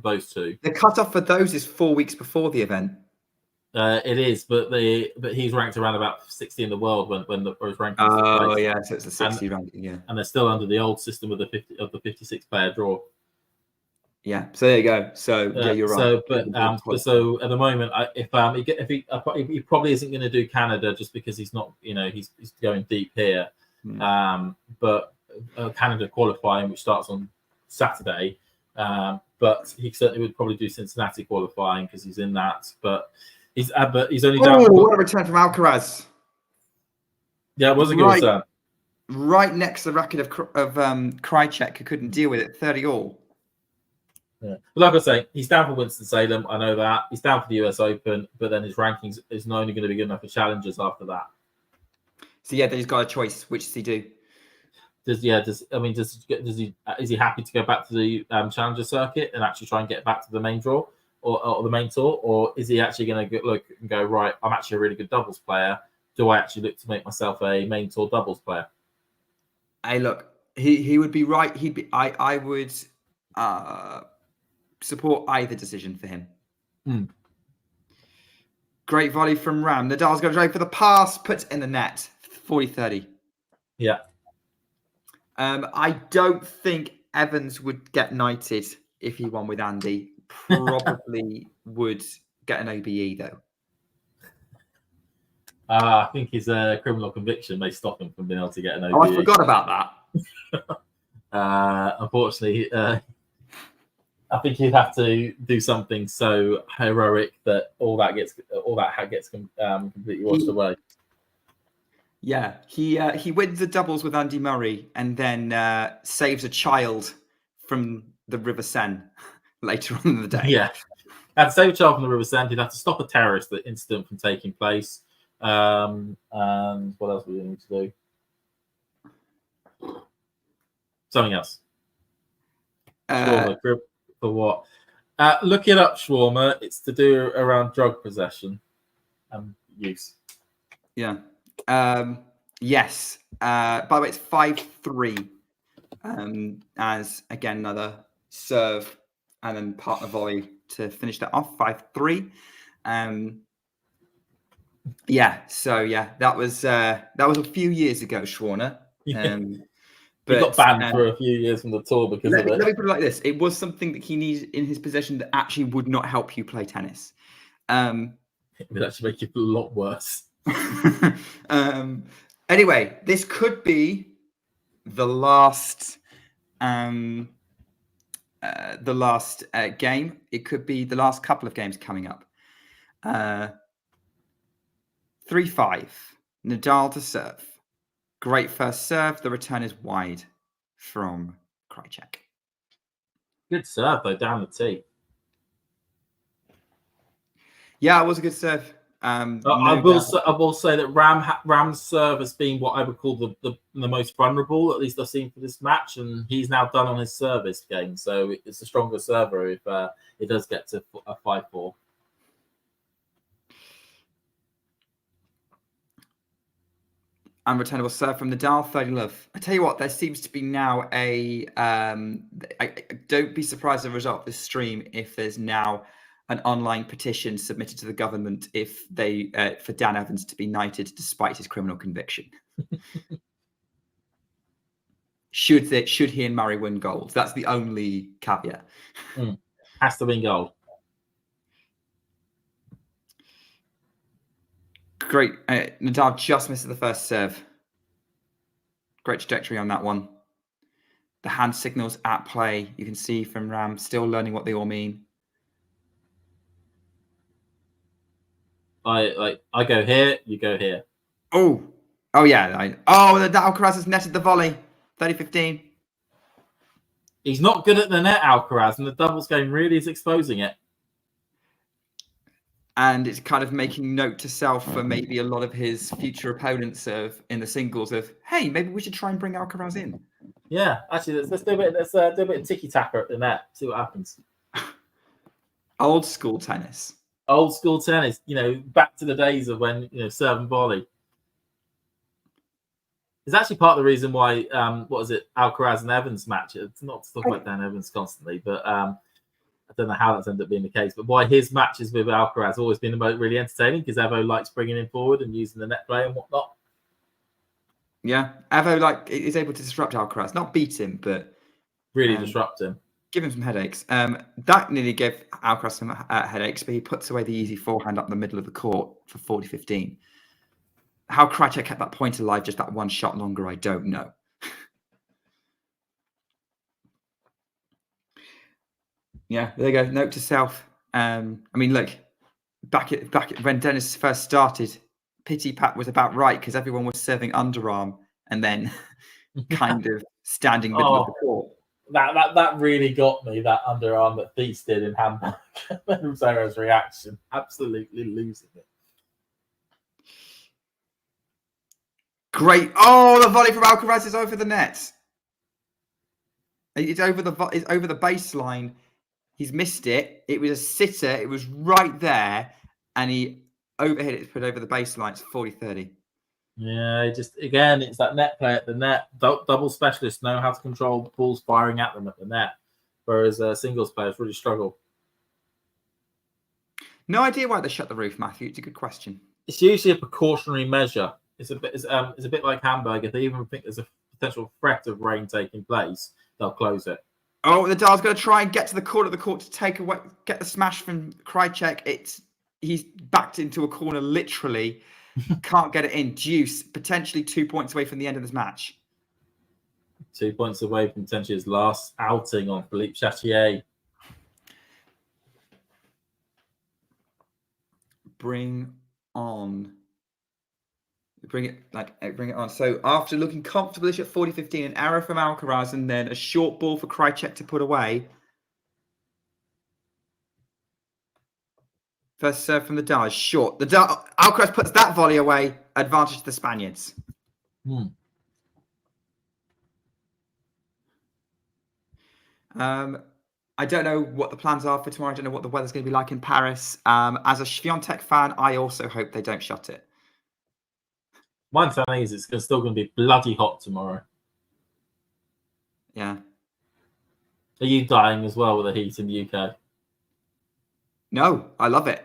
those two. The cutoff for those is 4 weeks before the event. It is, but he's ranked around about 60 in the world when his ranking. Oh yeah, so it's a 60 ranking. Yeah, and they're still under the old system of the 56 player draw. Yeah, so there you go. So yeah, you're right. So at the moment, he probably isn't going to do Canada just because he's not, he's going deep here. But Canada qualifying, which starts on Saturday, but he certainly would probably do Cincinnati qualifying because he's in that. But he's only down. What a return from Alcaraz! Yeah, it was a good return. Right next to the racket of Krajicek, who couldn't deal with it. 30 all. Yeah. But like I say, he's down for Winston-Salem. I know that. He's down for the US Open, but then his rankings is not only going to be good enough for challengers after that. So yeah, then he's got a choice. Which does he do? Is he happy to go back to the challenger circuit and actually try and get back to the main draw or the main tour, or is he actually going to look and go, right, I'm actually a really good doubles player. Do I actually look to make myself a main tour doubles player? Hey, look, he would be right. I would support either decision for him. Great volley from Ram. Nadal's going to drive for the pass, puts it in the net. 40-30. Yeah. I don't think Evans would get knighted if he won with Andy. Probably would get an OBE though. I think his criminal conviction may stop him from being able to get an OBE. Oh, I forgot about that. Unfortunately, I think he'd have to do something so heroic that all that gets completely washed away. Yeah, he wins the doubles with Andy Murray and then saves a child from the River Seine later on in the day. Yeah, and save a child from the River Seine. He'd have to stop a terrorist incident from taking place. And what else we need to do? Something else. For what? Look it up, Shawarma. It's to do around drug possession and use. Yeah. Yes. By the way, it's 5-3. As again another serve and then partner volley to finish that off. 5-3. Yeah. So yeah, that was a few years ago, Shawarna. But he got banned for a few years from the tour because of it. Let me put it like this: it was something that he needed in his possession that actually would not help you play tennis. It would actually make you feel a lot worse. Anyway, this could be the last the last game. It could be the last couple of games coming up. 3-5. Nadal to serve. Great first serve. The return is wide from Krajicek. Good serve, though, down the tee. Yeah, it was a good serve. I will say that Ram's serve has been what I would call the most vulnerable, at least I've seen for this match, and he's now done on his service game. So it's a stronger server if it does get to a 5-4. Unreturnable serve from Nadal, 30 love. I tell you what, there seems to be now a. Don't be surprised at the result of this stream if there's now an online petition submitted to the government if they for Dan Evans to be knighted despite his criminal conviction. Should he and Murray win gold? That's the only caveat. Has to win gold. Great. Nadal just missed the first serve. Great trajectory on that one. The hand signals at play. You can see from Ram still learning what they all mean. I go here, you go here. Oh yeah. Alcaraz has netted the volley. 30-15. He's not good at the net, Alcaraz, and the doubles game really is exposing it. And it's kind of making note to self for maybe a lot of his future opponents in the singles of, hey, maybe we should try and bring Alcaraz in. Yeah, actually, let's do a bit of tiki-taka at the net, see what happens. Old school tennis. Old school tennis, back to the days of when, serve and volley. It's actually part of the reason why, Alcaraz and Evans match. It's not to talk about Dan Evans constantly, but I don't know how that's ended up being the case, but why his matches with Alcaraz have always been really entertaining because Evo likes bringing him forward and using the net play and whatnot. Yeah, Evo is able to disrupt Alcaraz, not beat him, but really disrupt him. Give him some headaches. That nearly gave Alcaraz some headaches, but he puts away the easy forehand up the middle of the court for 40-15. How Krajicek kept that point alive just that one shot longer, I don't know. Yeah, there you go. Note to self. Look, back when Dennis first started, Pity Pat was about right because everyone was serving underarm and then kind of standing middle of the court. That really got me, that underarm that Thies did in Hamburg. Zero's reaction, absolutely losing it. Great. Oh, the volley from Alcaraz is over the net. It's over the baseline. He's missed it. It was a sitter. It was right there. And he overhit it to put over the baseline. It's 40-30. Yeah, it's that net play at the net. Double specialists know how to control balls firing at them at the net, whereas singles players really struggle. No idea why they shut the roof, Matthew. It's a good question. It's usually a precautionary measure. It's a bit like Hamburg. If they even think there's a potential threat of rain taking place, they'll close it. Oh, Nadal's going to try and get to the corner of the court to take away, get the smash from Krajicek. He's backed into a corner, literally. Can't get it in. Deuce, potentially 2 points away from the end of this match. 2 points away from potentially his last outing on Philippe Chatrier. Bring it on. So after looking comfortable at 40-15, an error from Alcaraz and then a short ball for Krajicek to put away. First serve from Nadal is short. Alcaraz puts that volley away. Advantage to the Spaniards. I don't know what the plans are for tomorrow. I don't know what the weather's going to be like in Paris. As a Świątek fan, I also hope they don't shut it. My feeling is it's still going to be bloody hot tomorrow. Yeah. Are you dying as well with the heat in the UK? No, I love it.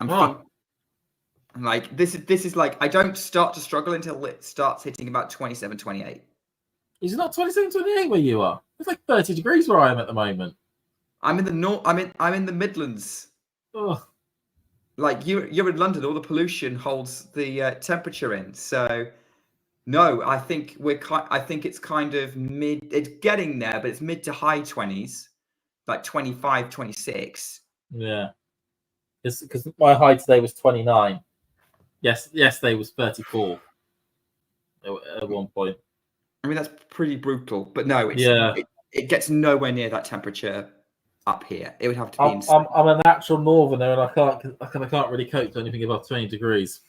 I'm fun. Like this is like I don't start to struggle until it starts hitting about 27, 28. Is it not 27, 28 where you are? It's like 30 degrees where I am at the moment. I'm in the north. I'm in the Midlands. Oh. Like you're in London, all the pollution holds the temperature in. So no, I think it's kind of mid. It's getting there, but it's mid to high 20s. like 25, 26. Yeah. Because my high today was 29. Yesterday was 34 at one point. I mean, that's pretty brutal. But no, it gets nowhere near that temperature up here. It would have to be insane. I'm a natural northerner, and I can't really cope to anything above 20 degrees.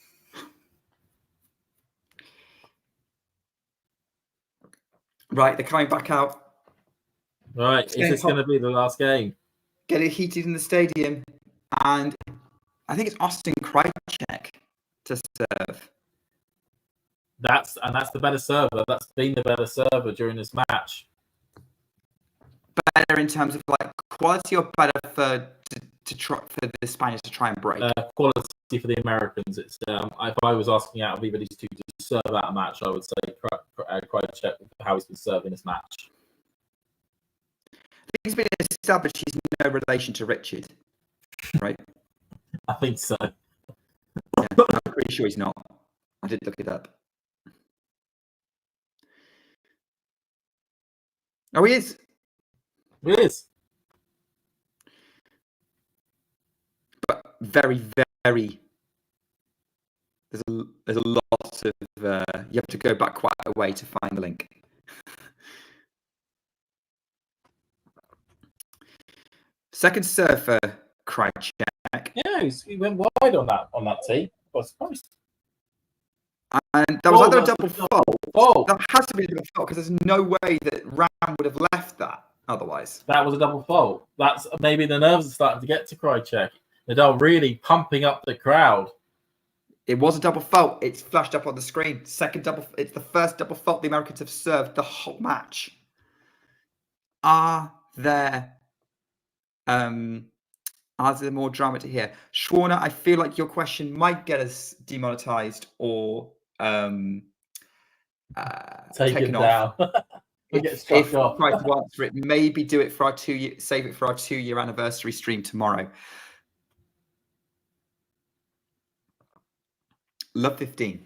Right, they're coming back out. Right, is this going to be the last game? Get it heated in the stadium, and I think it's Austin Krajicek to serve. That's the better server. That's been the better server during this match. Better in terms of like quality, or better for the Spaniards to try and break? Quality for the Americans. It's if I was asking out of either of these two to serve that match, I would say Krajicek how he's been serving this match. I think it's been established he's no relation to Richard, right? I think so. Yeah, I'm pretty sure he's not. I did look it up. Oh, he is. He is. But very, very. There's a lot of. You have to go back quite a way to find the link. Second serve for Krajicek. Yeah, he went wide on that tee. I was surprised. And that was either a double fault. Oh, That has to be a double fault because there's no way that Ram would have left that otherwise. that was a double fault. That's maybe the nerves are starting to get to Krajicek. Nadal really pumping up the crowd. It was a double fault. It's flashed up on the screen. It's the first double fault the Americans have served the whole match. Are there more drama to hear? Schwarner, I feel like your question might get us demonetized or taken off. Down. If we try to answer it, maybe do it for our save it for our 2-year anniversary stream tomorrow. Love 15.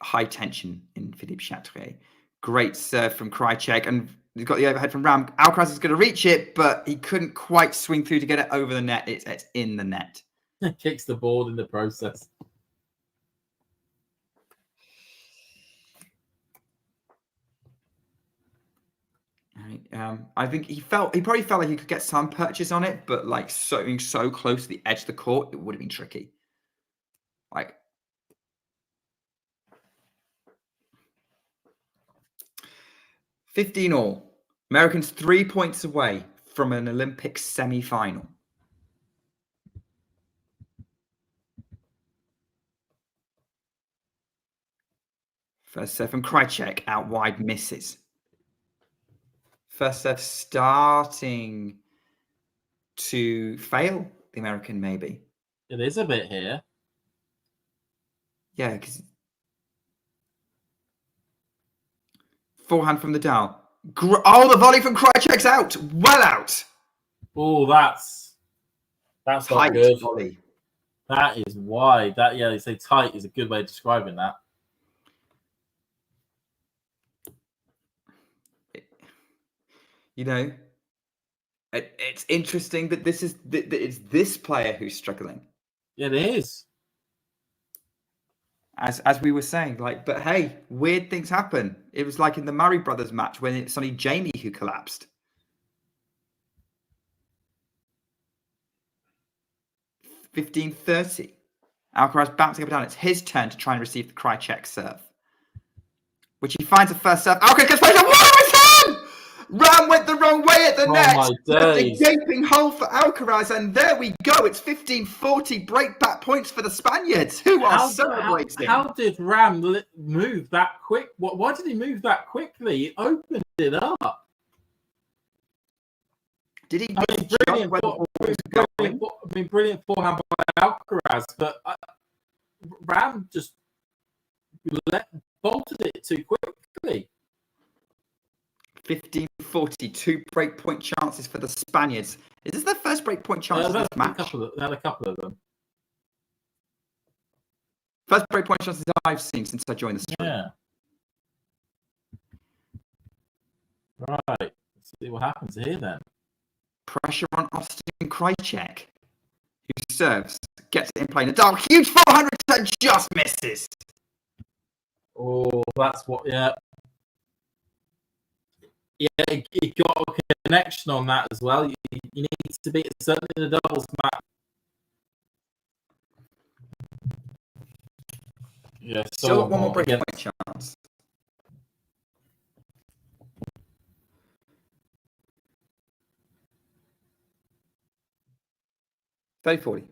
High tension in Philippe Chatrier. Great serve from Krajicek, and he's got the overhead from Ram. Alcaraz is going to reach it, but he couldn't quite swing through to get it over the net. It's in the net. Kicks the board in the process. I think he probably felt like he could get some purchase on it, but like being so close to the edge of the court, it would have been tricky. Like 15 all. Americans 3 points away from an Olympic semi-final. First serve from Krajicek, out wide, misses. First serve starting to fail the American, maybe. It is a bit here. Yeah, because forehand from the Nadal. The volley from Krajicek's out. Well out. Oh, that's not good. Volley. That is wide. They say tight is a good way of describing that. You know, it's interesting that it's this player who's struggling. It is. As we were saying, but hey, weird things happen. It was like in the Murray brothers match when it's only Jamie who collapsed. 15-30. Alcaraz bouncing up and down. It's his turn to try and receive the Krajicek serve, which he finds the first serve. Alcaraz gets placed. Ram went the wrong way at the net. A gaping hole for Alcaraz, and there we go. It's 15-40 breakback points for the Spaniards, who are celebrating. How did Ram move that quick? Why did he move that quickly? He opened it up. Did he? Brilliant forehand by Alcaraz, but Ram just bolted it too quickly. 15-40, 2 breakpoint chances for the Spaniards. Is this their first breakpoint chance of this match? They had a couple of them. First breakpoint chances I've seen since I joined the stream. Yeah. Right. See what happens here then. Pressure on Austin Krajicek, who serves, gets it in play. Nadal, huge 400 and just misses. Oh, that's what, yeah. Yeah, he got a connection on that as well. You need to be, certainly in the doubles match. Yeah, Still got one more break point chance. Very 40.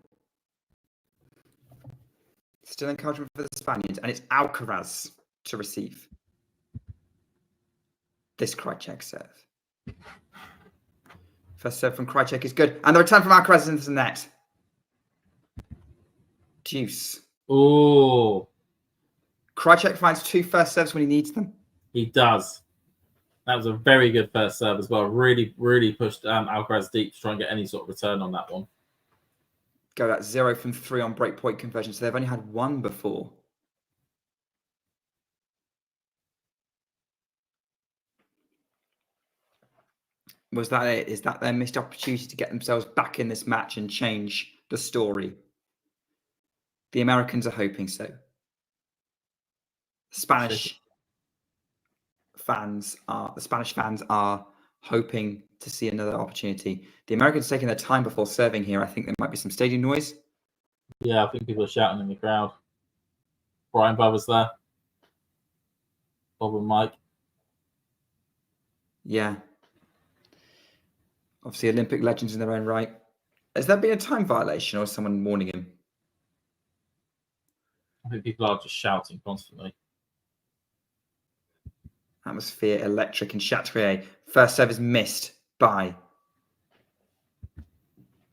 Still encouragement for the Spaniards, and it's Alcaraz to receive this Krajicek serve. First serve from Krajicek is good, and the return from Alcaraz into the net. Deuce. Oh. Krajicek finds 2 first serves when he needs them. He does. That was a very good first serve as well. Really, really pushed Alcaraz deep to try and get any sort of return on that one. Go at 0 from 3 on breakpoint conversion, so they've only had 1 before. Was that it? Is that their missed opportunity to get themselves back in this match and change the story? The Americans are hoping so. The Spanish fans are hoping to see another opportunity. The Americans taking their time before serving here. I think there might be some stadium noise. Yeah, I think people are shouting in the crowd. Bryan Brothers there. Bob and Mike. Yeah. Obviously, Olympic legends in their own right. Has there been a time violation or is someone warning him? I think people are just shouting constantly. Atmosphere electric in Chatrier. First serve is missed by.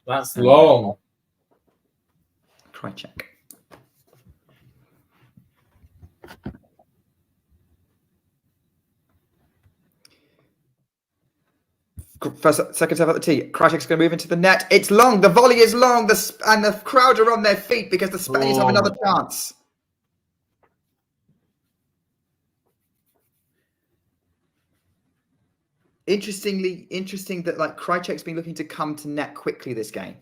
That's long. Krajicek. Second serve at the tee. Krajicek's going to move into the net. It's long. The volley is long. And the crowd are on their feet because the Spaniards have another chance. Interesting that like Krajicek's been looking to come to net quickly this game.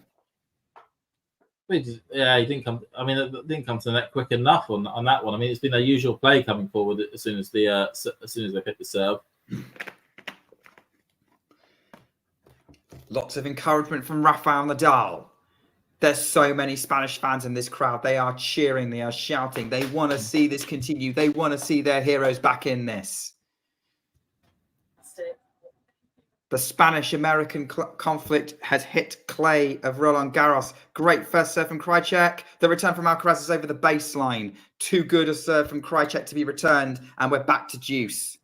Yeah, he didn't come. I mean, it didn't come to the net quick enough on that one. I mean, it's been their usual play coming forward as soon as they hit the serve. Lots of encouragement from Rafael Nadal. There's so many Spanish fans in this crowd. They are cheering. They are shouting. They want to see this continue. They want to see their heroes back in this. The Spanish-American conflict has hit clay of Roland Garros. Great first serve from Krajicek. The return from Alcaraz is over the baseline. Too good a serve from Krajicek to be returned. And we're back to deuce.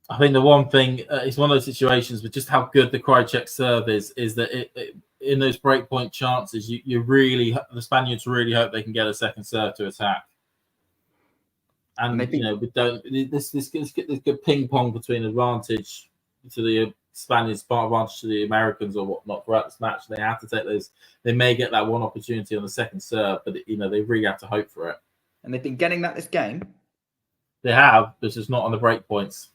I think the one thing, it's one of those situations with just how good the Krajicek serve is that in those breakpoint chances, the Spaniards really hope they can get a second serve to attack. And this good ping pong between advantage to the Spaniards, advantage to the Americans or whatnot throughout this match. They have to take those. They may get that one opportunity on the second serve, but they really have to hope for it. And they've been getting that this game. They have, but just not on the breakpoints.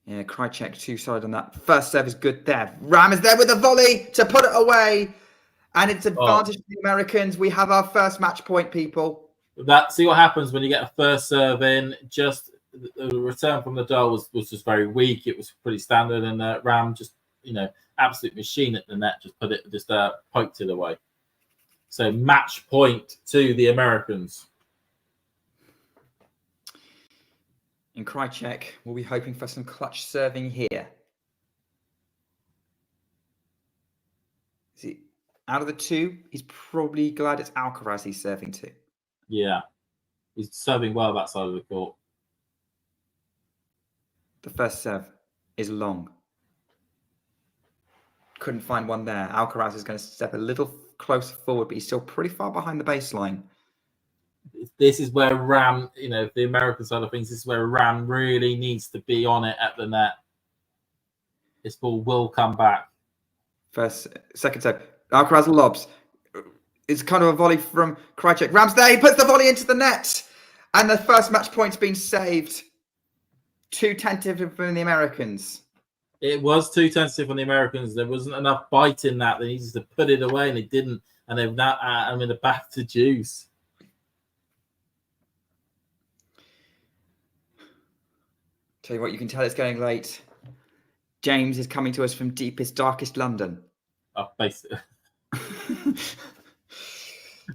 Yeah, Krajicek two-sided on that. First serve is good there. Ram is there with a volley to put it away. And it's advantage for the Americans. We have our first match point, people. See what happens when you get a first serve in. Just the return from Nadal was just very weak. It was pretty standard, and Ram just absolute machine at the net. Just poked it away. So match point to the Americans. And Krajicek will be hoping for some clutch serving here. See, out of the two, he's probably glad it's Alcaraz he's serving to. Yeah, he's serving well that side of the court. The first serve is long. Couldn't find one there. Alcaraz is going to step a little closer forward, but he's still pretty far behind the baseline. This is where Ram, the American side of things, this is where Ram really needs to be on it at the net. This ball will come back. Second serve. Alcaraz lobs. It's kind of a volley from Krajicek. Ram's there. He puts the volley into the net. And the first match point's been saved. Too tentative for the Americans. It was too tentative on the Americans. There wasn't enough bite in that. They needed to put it away, and they didn't. And they've now, they're back to juice. Tell you what, you can tell it's getting late. James is coming to us from deepest, darkest London. Oh, basically.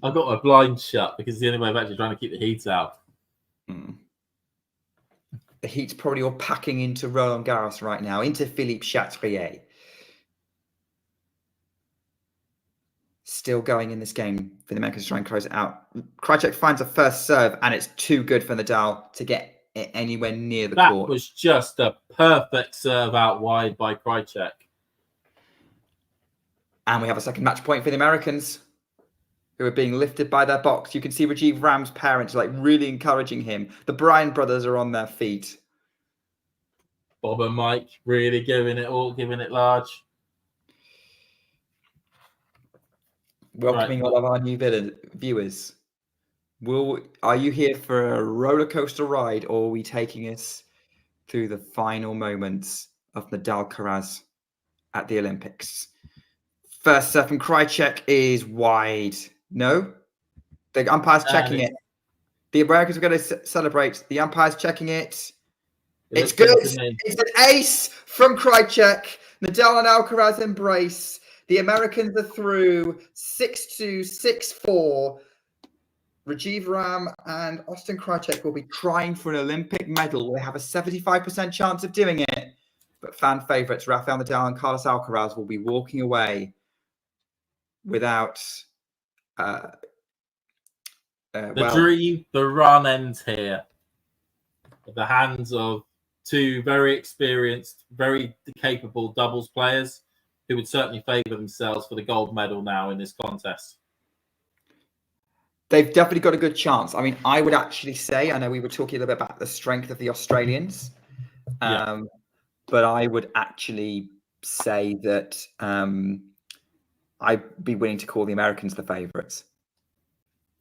I've got my blinds shut because it's the only way of actually trying to keep the heat out. The heat's probably all packing into Roland Garros right now, into Philippe Chatrier. Still going in this game for the Americans to try and close it out. Krajicek finds a first serve, and it's too good for Nadal to get it anywhere near the court. That was just a perfect serve out wide by Krajicek. And we have a second match point for the Americans, who are being lifted by their box. You can see Rajiv Ram's parents like really encouraging him. The Bryan brothers are on their feet. Bob and Mike really giving it all, giving it large. Welcoming all of our new viewers. Are you here for a roller coaster ride, or are we taking us through the final moments of Nadal Alcaraz at the Olympics? First serve from Krajicek is wide. No? The umpire's checking it. The Americans are going to celebrate. The umpire's checking it. It's good. It's an ace from Krajicek. Nadal and Alcaraz embrace. The Americans are through 6-2, 6-4. Rajiv Ram and Austin Krajicek will be trying for an Olympic medal. They have a 75% chance of doing it. But fan favourites Rafael Nadal and Carlos Alcaraz will be walking away without... the run ends here. At the hands of two very experienced, very capable doubles players who would certainly favour themselves for the gold medal now in this contest. They've definitely got a good chance. I mean, I would actually say, I know we were talking a little bit about the strength of the Australians, but I would actually say that I'd be willing to call the Americans the favourites.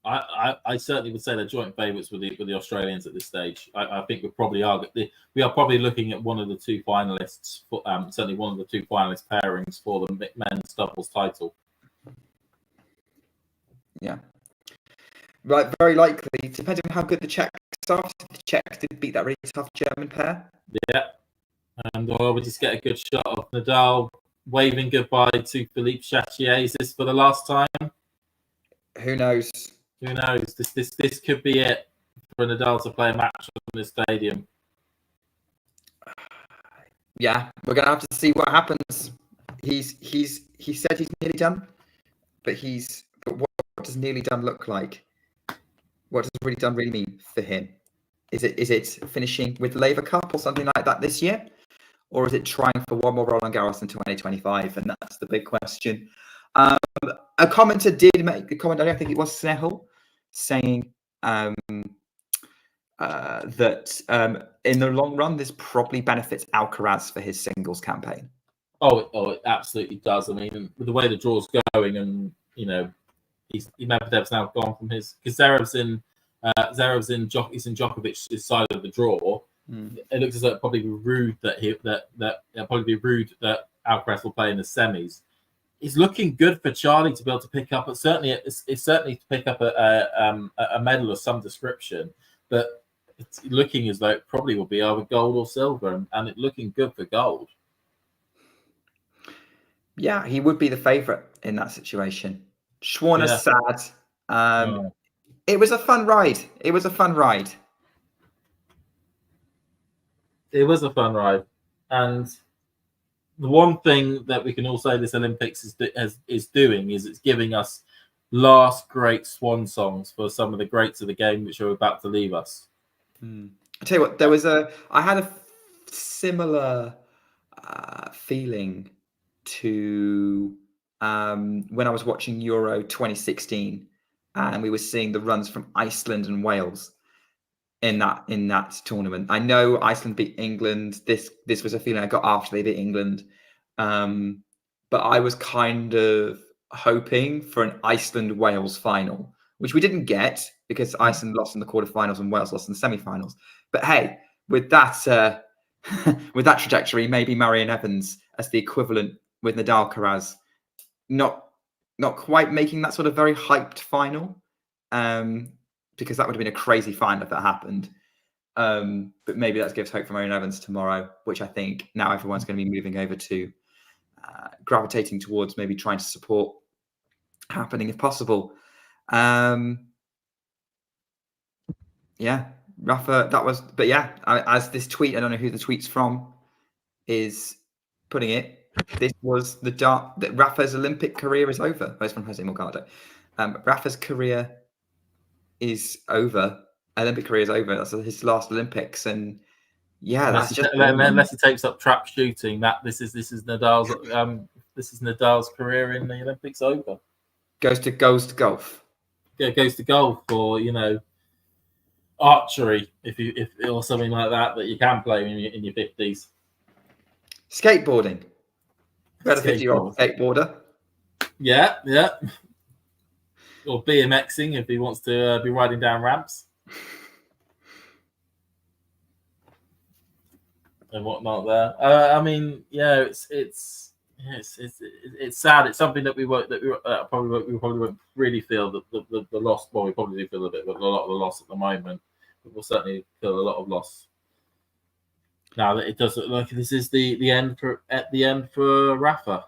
I certainly would say they're joint favourites with the Australians at this stage. I think we probably are. We are probably looking at one of the two finalists, certainly one of the two finalist pairings for the men's doubles title. Yeah. Right, very likely, depending on how good the Czechs are. The Czechs did beat that really tough German pair. Yeah. And we just get a good shot of Nadal waving goodbye to Philippe Chatrier. Is this for the last time? Who knows? Who knows? This could be it for Nadal to play a match in this stadium. Yeah, we're gonna have to see what happens. He said he's nearly done, but what does nearly done look like? What does really done really mean for him? Is it finishing with Laver Cup or something like that this year? Or is it trying for one more Roland Garros in 2025? And that's the big question. A commenter did make a comment, I don't think it was Seoul, saying that in the long run, this probably benefits Alcaraz for his singles campaign. Oh, it absolutely does. I mean, with the way the draw's going, and Medvedev's now gone from his, because Zverev's in Djokovic's side of the draw. It looks as though it'd probably be rude that Alcaraz will play in the semis. It's looking good for Charlie to be able to pick up, but certainly to pick up a medal of some description. But it's looking as though it probably will be either gold or silver, and it's looking good for gold. Yeah, he would be the favourite in that situation. Schwarner's sad. It was a fun ride. It was a fun ride. And the one thing that we can all say this Olympics is doing is it's giving us last great swan songs for some of the greats of the game which are about to leave us. I tell you what, I had a similar feeling to when I was watching Euro 2016, and we were seeing the runs from Iceland and Wales in that tournament. I know Iceland beat England. This was a feeling I got after they beat England, but I was kind of hoping for an Iceland-Wales final, which we didn't get because Iceland lost in the quarterfinals and Wales lost in the semifinals. But hey, with that with that trajectory, maybe Marion Evans as the equivalent with Nadal Alcaraz, not quite making that sort of very hyped final, because that would have been a crazy final if that happened. But maybe that gives hope for Marion Evans tomorrow, which I think now everyone's going to be moving over to, gravitating towards maybe trying to support happening if possible. Yeah, Rafa, that was, but yeah, as this tweet, I don't know who the tweet's from, is putting it, this was that Rafa's Olympic career is over. That's from Jose Morgado. Rafa's career is over. Olympic career is over. That's his last Olympics, and yeah, unless he takes up trap shooting, that this is Nadal's career in the Olympics over. Goes to golf. Goes to golf, or archery, if or something like that you can play in your 50s. Skateboarding. We had a 50-year-old skateboarder. Yeah. Or BMXing if he wants to be riding down ramps and whatnot. There, I mean, yeah, it's sad. It's something that we probably won't really feel the loss. Well, we probably do feel a bit, but a lot of the loss at the moment. But we'll certainly feel a lot of loss now that it does look like this is the end for Rafa.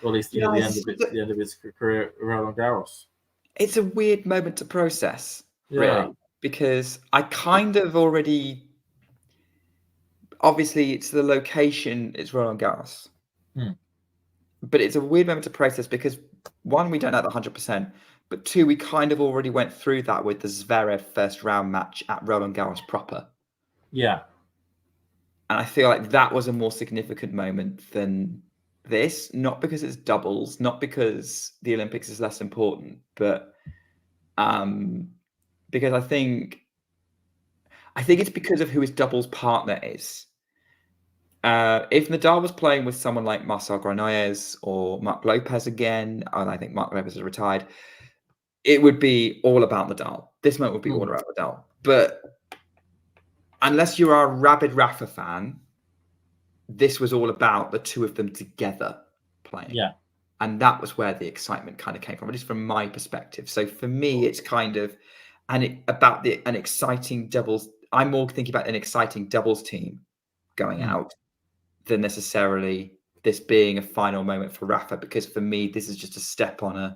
Or at least the end of his career at Roland Garros. It's a weird moment to process, really, because I kind of already. Obviously, it's the location. It's Roland Garros, but it's a weird moment to process because one, we don't know that 100%, but two, we kind of already went through that with the Zverev first round match at Roland Garros proper. Yeah, and I feel like that was a more significant moment than this, not because it's doubles, not because the Olympics is less important, but because I think it's because of who his doubles partner is. If Nadal was playing with someone like Marcel Granollers or Marc Lopez again, and I think Marc Lopez is retired, it would be all about Nadal. This moment would be all about Nadal. But unless you are a rabid Rafa fan, this was all about the two of them together playing. Yeah. And that was where the excitement kind of came from, at least from my perspective. So for me, it's kind of an exciting doubles. I'm more thinking about an exciting doubles team going out than necessarily this being a final moment for Rafa, because for me, this is just a step on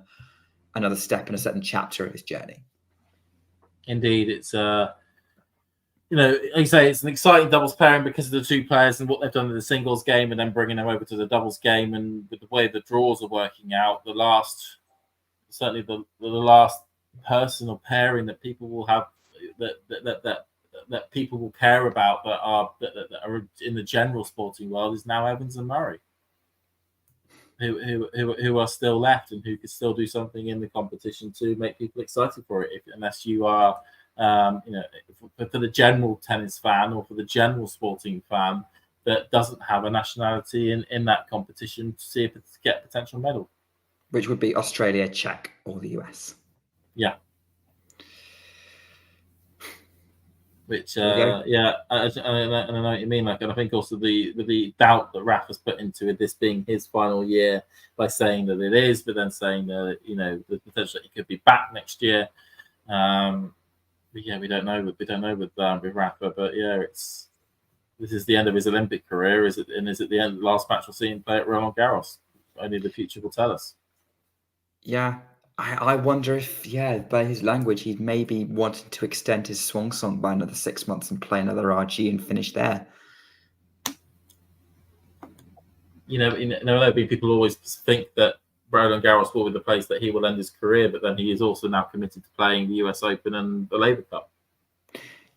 another step in a certain chapter of his journey. Indeed, it's like you say, it's an exciting doubles pairing because of the two players and what they've done in the singles game, and then bringing them over to the doubles game, and with the way the draws are working out, the last personal pairing that people will have that people will care about that are in the general sporting world is now Evans and Murray, who are still left and who could still do something in the competition to make people excited for it. Unless you are for the general tennis fan or for the general sporting fan that doesn't have a nationality in that competition to see if it's get a potential medal, which would be Australia, Czech, or the US. Yeah. Which I know what you mean. And I think also the doubt that Rafa's put into it, this being his final year, by saying that it is, but then saying that the potential that he could be back next year. But yeah, we don't know with Rafa. But yeah, this is the end of his Olympic career. Is it the end? The last match we'll see him play at Roland Garros. Only the future will tell us. Yeah. I wonder if, by his language, he'd maybe wanted to extend his swan song by another 6 months and play another RG and finish there. There'll be people always think that Roland Garros will be the place that he will end his career, but then he is also now committed to playing the US Open and the Labour Cup.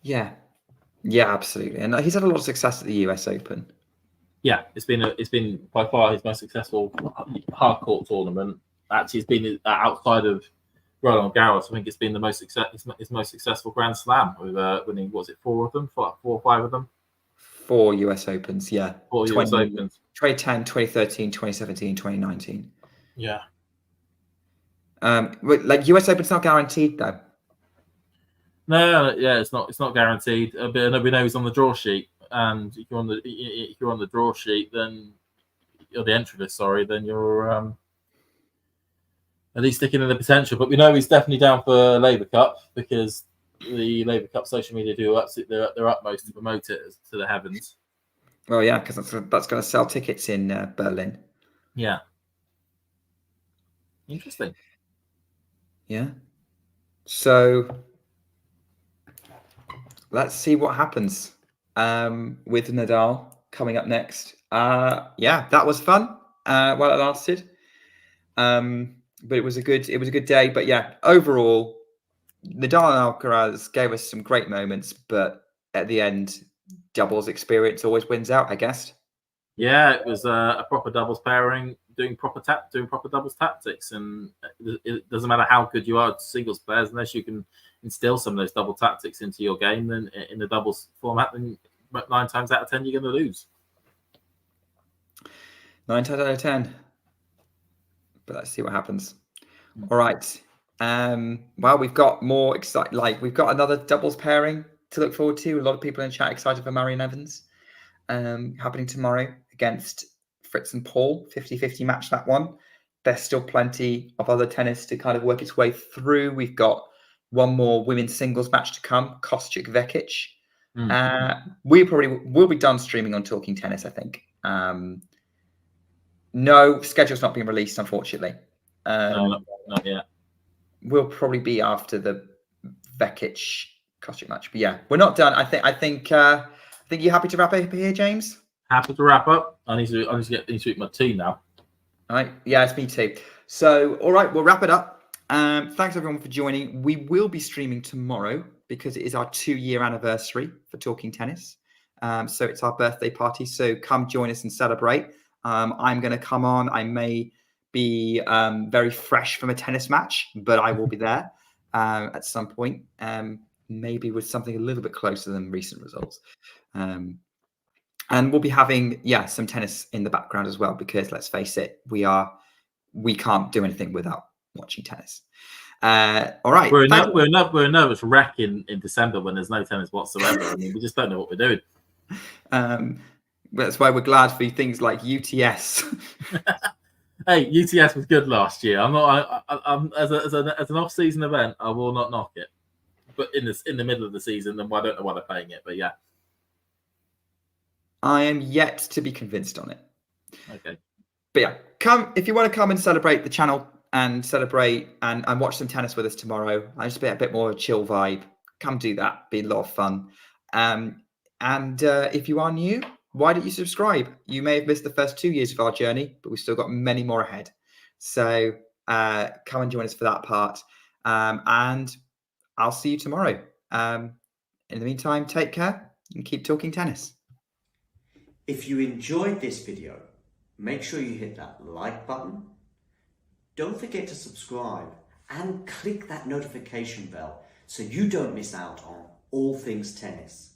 Yeah, absolutely, and he's had a lot of success at the US Open. Yeah, it's been by far his most successful hard court tournament. Actually, it's been outside of Roland Garros. I think it's been his most successful Grand Slam with winning. Was it 4 or 5 of them? 4 US Opens, yeah. 4 US Opens. 2010, 2013, 2017, 2019. Yeah. Like US Open's not guaranteed though. No, yeah, it's not guaranteed. But we know he's on the draw sheet, and if you're on the draw sheet, then you're the entry list. Sorry, then you're at least sticking in the potential. But we know he's definitely down for Labour Cup because the Labour Cup social media do their utmost to promote it to the heavens. Well, yeah, because that's going to sell tickets in Berlin. Yeah. Interesting. Yeah. So let's see what happens with Nadal coming up next. Yeah, that was fun while it lasted. But it was a good day. But yeah, overall, Nadal and Alcaraz gave us some great moments, but at the end, doubles experience always wins out, I guess. Yeah, it was a proper doubles pairing, doing proper doubles tactics, and it doesn't matter how good you are singles players, unless you can instill some of those double tactics into your game. Then in the doubles format, then 9 times out of 10 you're going to lose. 9 times out of 10. But let's see what happens. All right. Well, we've got more we've got another doubles pairing to look forward to. A lot of people in chat excited for Marion Evans happening tomorrow against Fritz and Paul. 50-50 match, that one. There's still plenty of other tennis to kind of work its way through. We've got one more women's singles match to come, Krajicek Ram. We probably will be done streaming on Talking Tennis, I think. No, schedule's not been released, unfortunately. No, not yet. Will probably be after the Vekic Krajicek match. But yeah, we're not done. I think you're happy to wrap up here, James? Happy to wrap up. I need to eat my tea now. All right. Yeah, it's me too. So, all right, we'll wrap it up. Thanks everyone for joining. We will be streaming tomorrow because it is our 2-year anniversary for Talking Tennis. So it's our birthday party. So come join us and celebrate. I'm going to come on. I may be very fresh from a tennis match, but I will be there at some point. Maybe with something a little bit closer than recent results. And we'll be having, some tennis in the background as well, because let's face it, we can't do anything without watching tennis. All right. We're a nervous wreck in December when there's no tennis whatsoever. I mean, we just don't know what we're doing. That's why we're glad for things like UTS. Hey, UTS was good last year. I'm as an off-season event, I will not knock it. But in the middle of the season, then I don't know why they're playing it. But yeah, I am yet to be convinced on it. Okay. But yeah, come if you want to come and celebrate the channel and celebrate and watch some tennis with us tomorrow. I just be a bit more of a chill vibe. Come do that. Be a lot of fun. And if you are new, why don't you subscribe? You may have missed the first 2 years of our journey, but we've still got many more ahead. So come and join us for that part. And I'll see you tomorrow. In the meantime, take care and keep talking tennis. If you enjoyed this video, make sure you hit that like button. Don't forget to subscribe and click that notification bell so you don't miss out on all things tennis.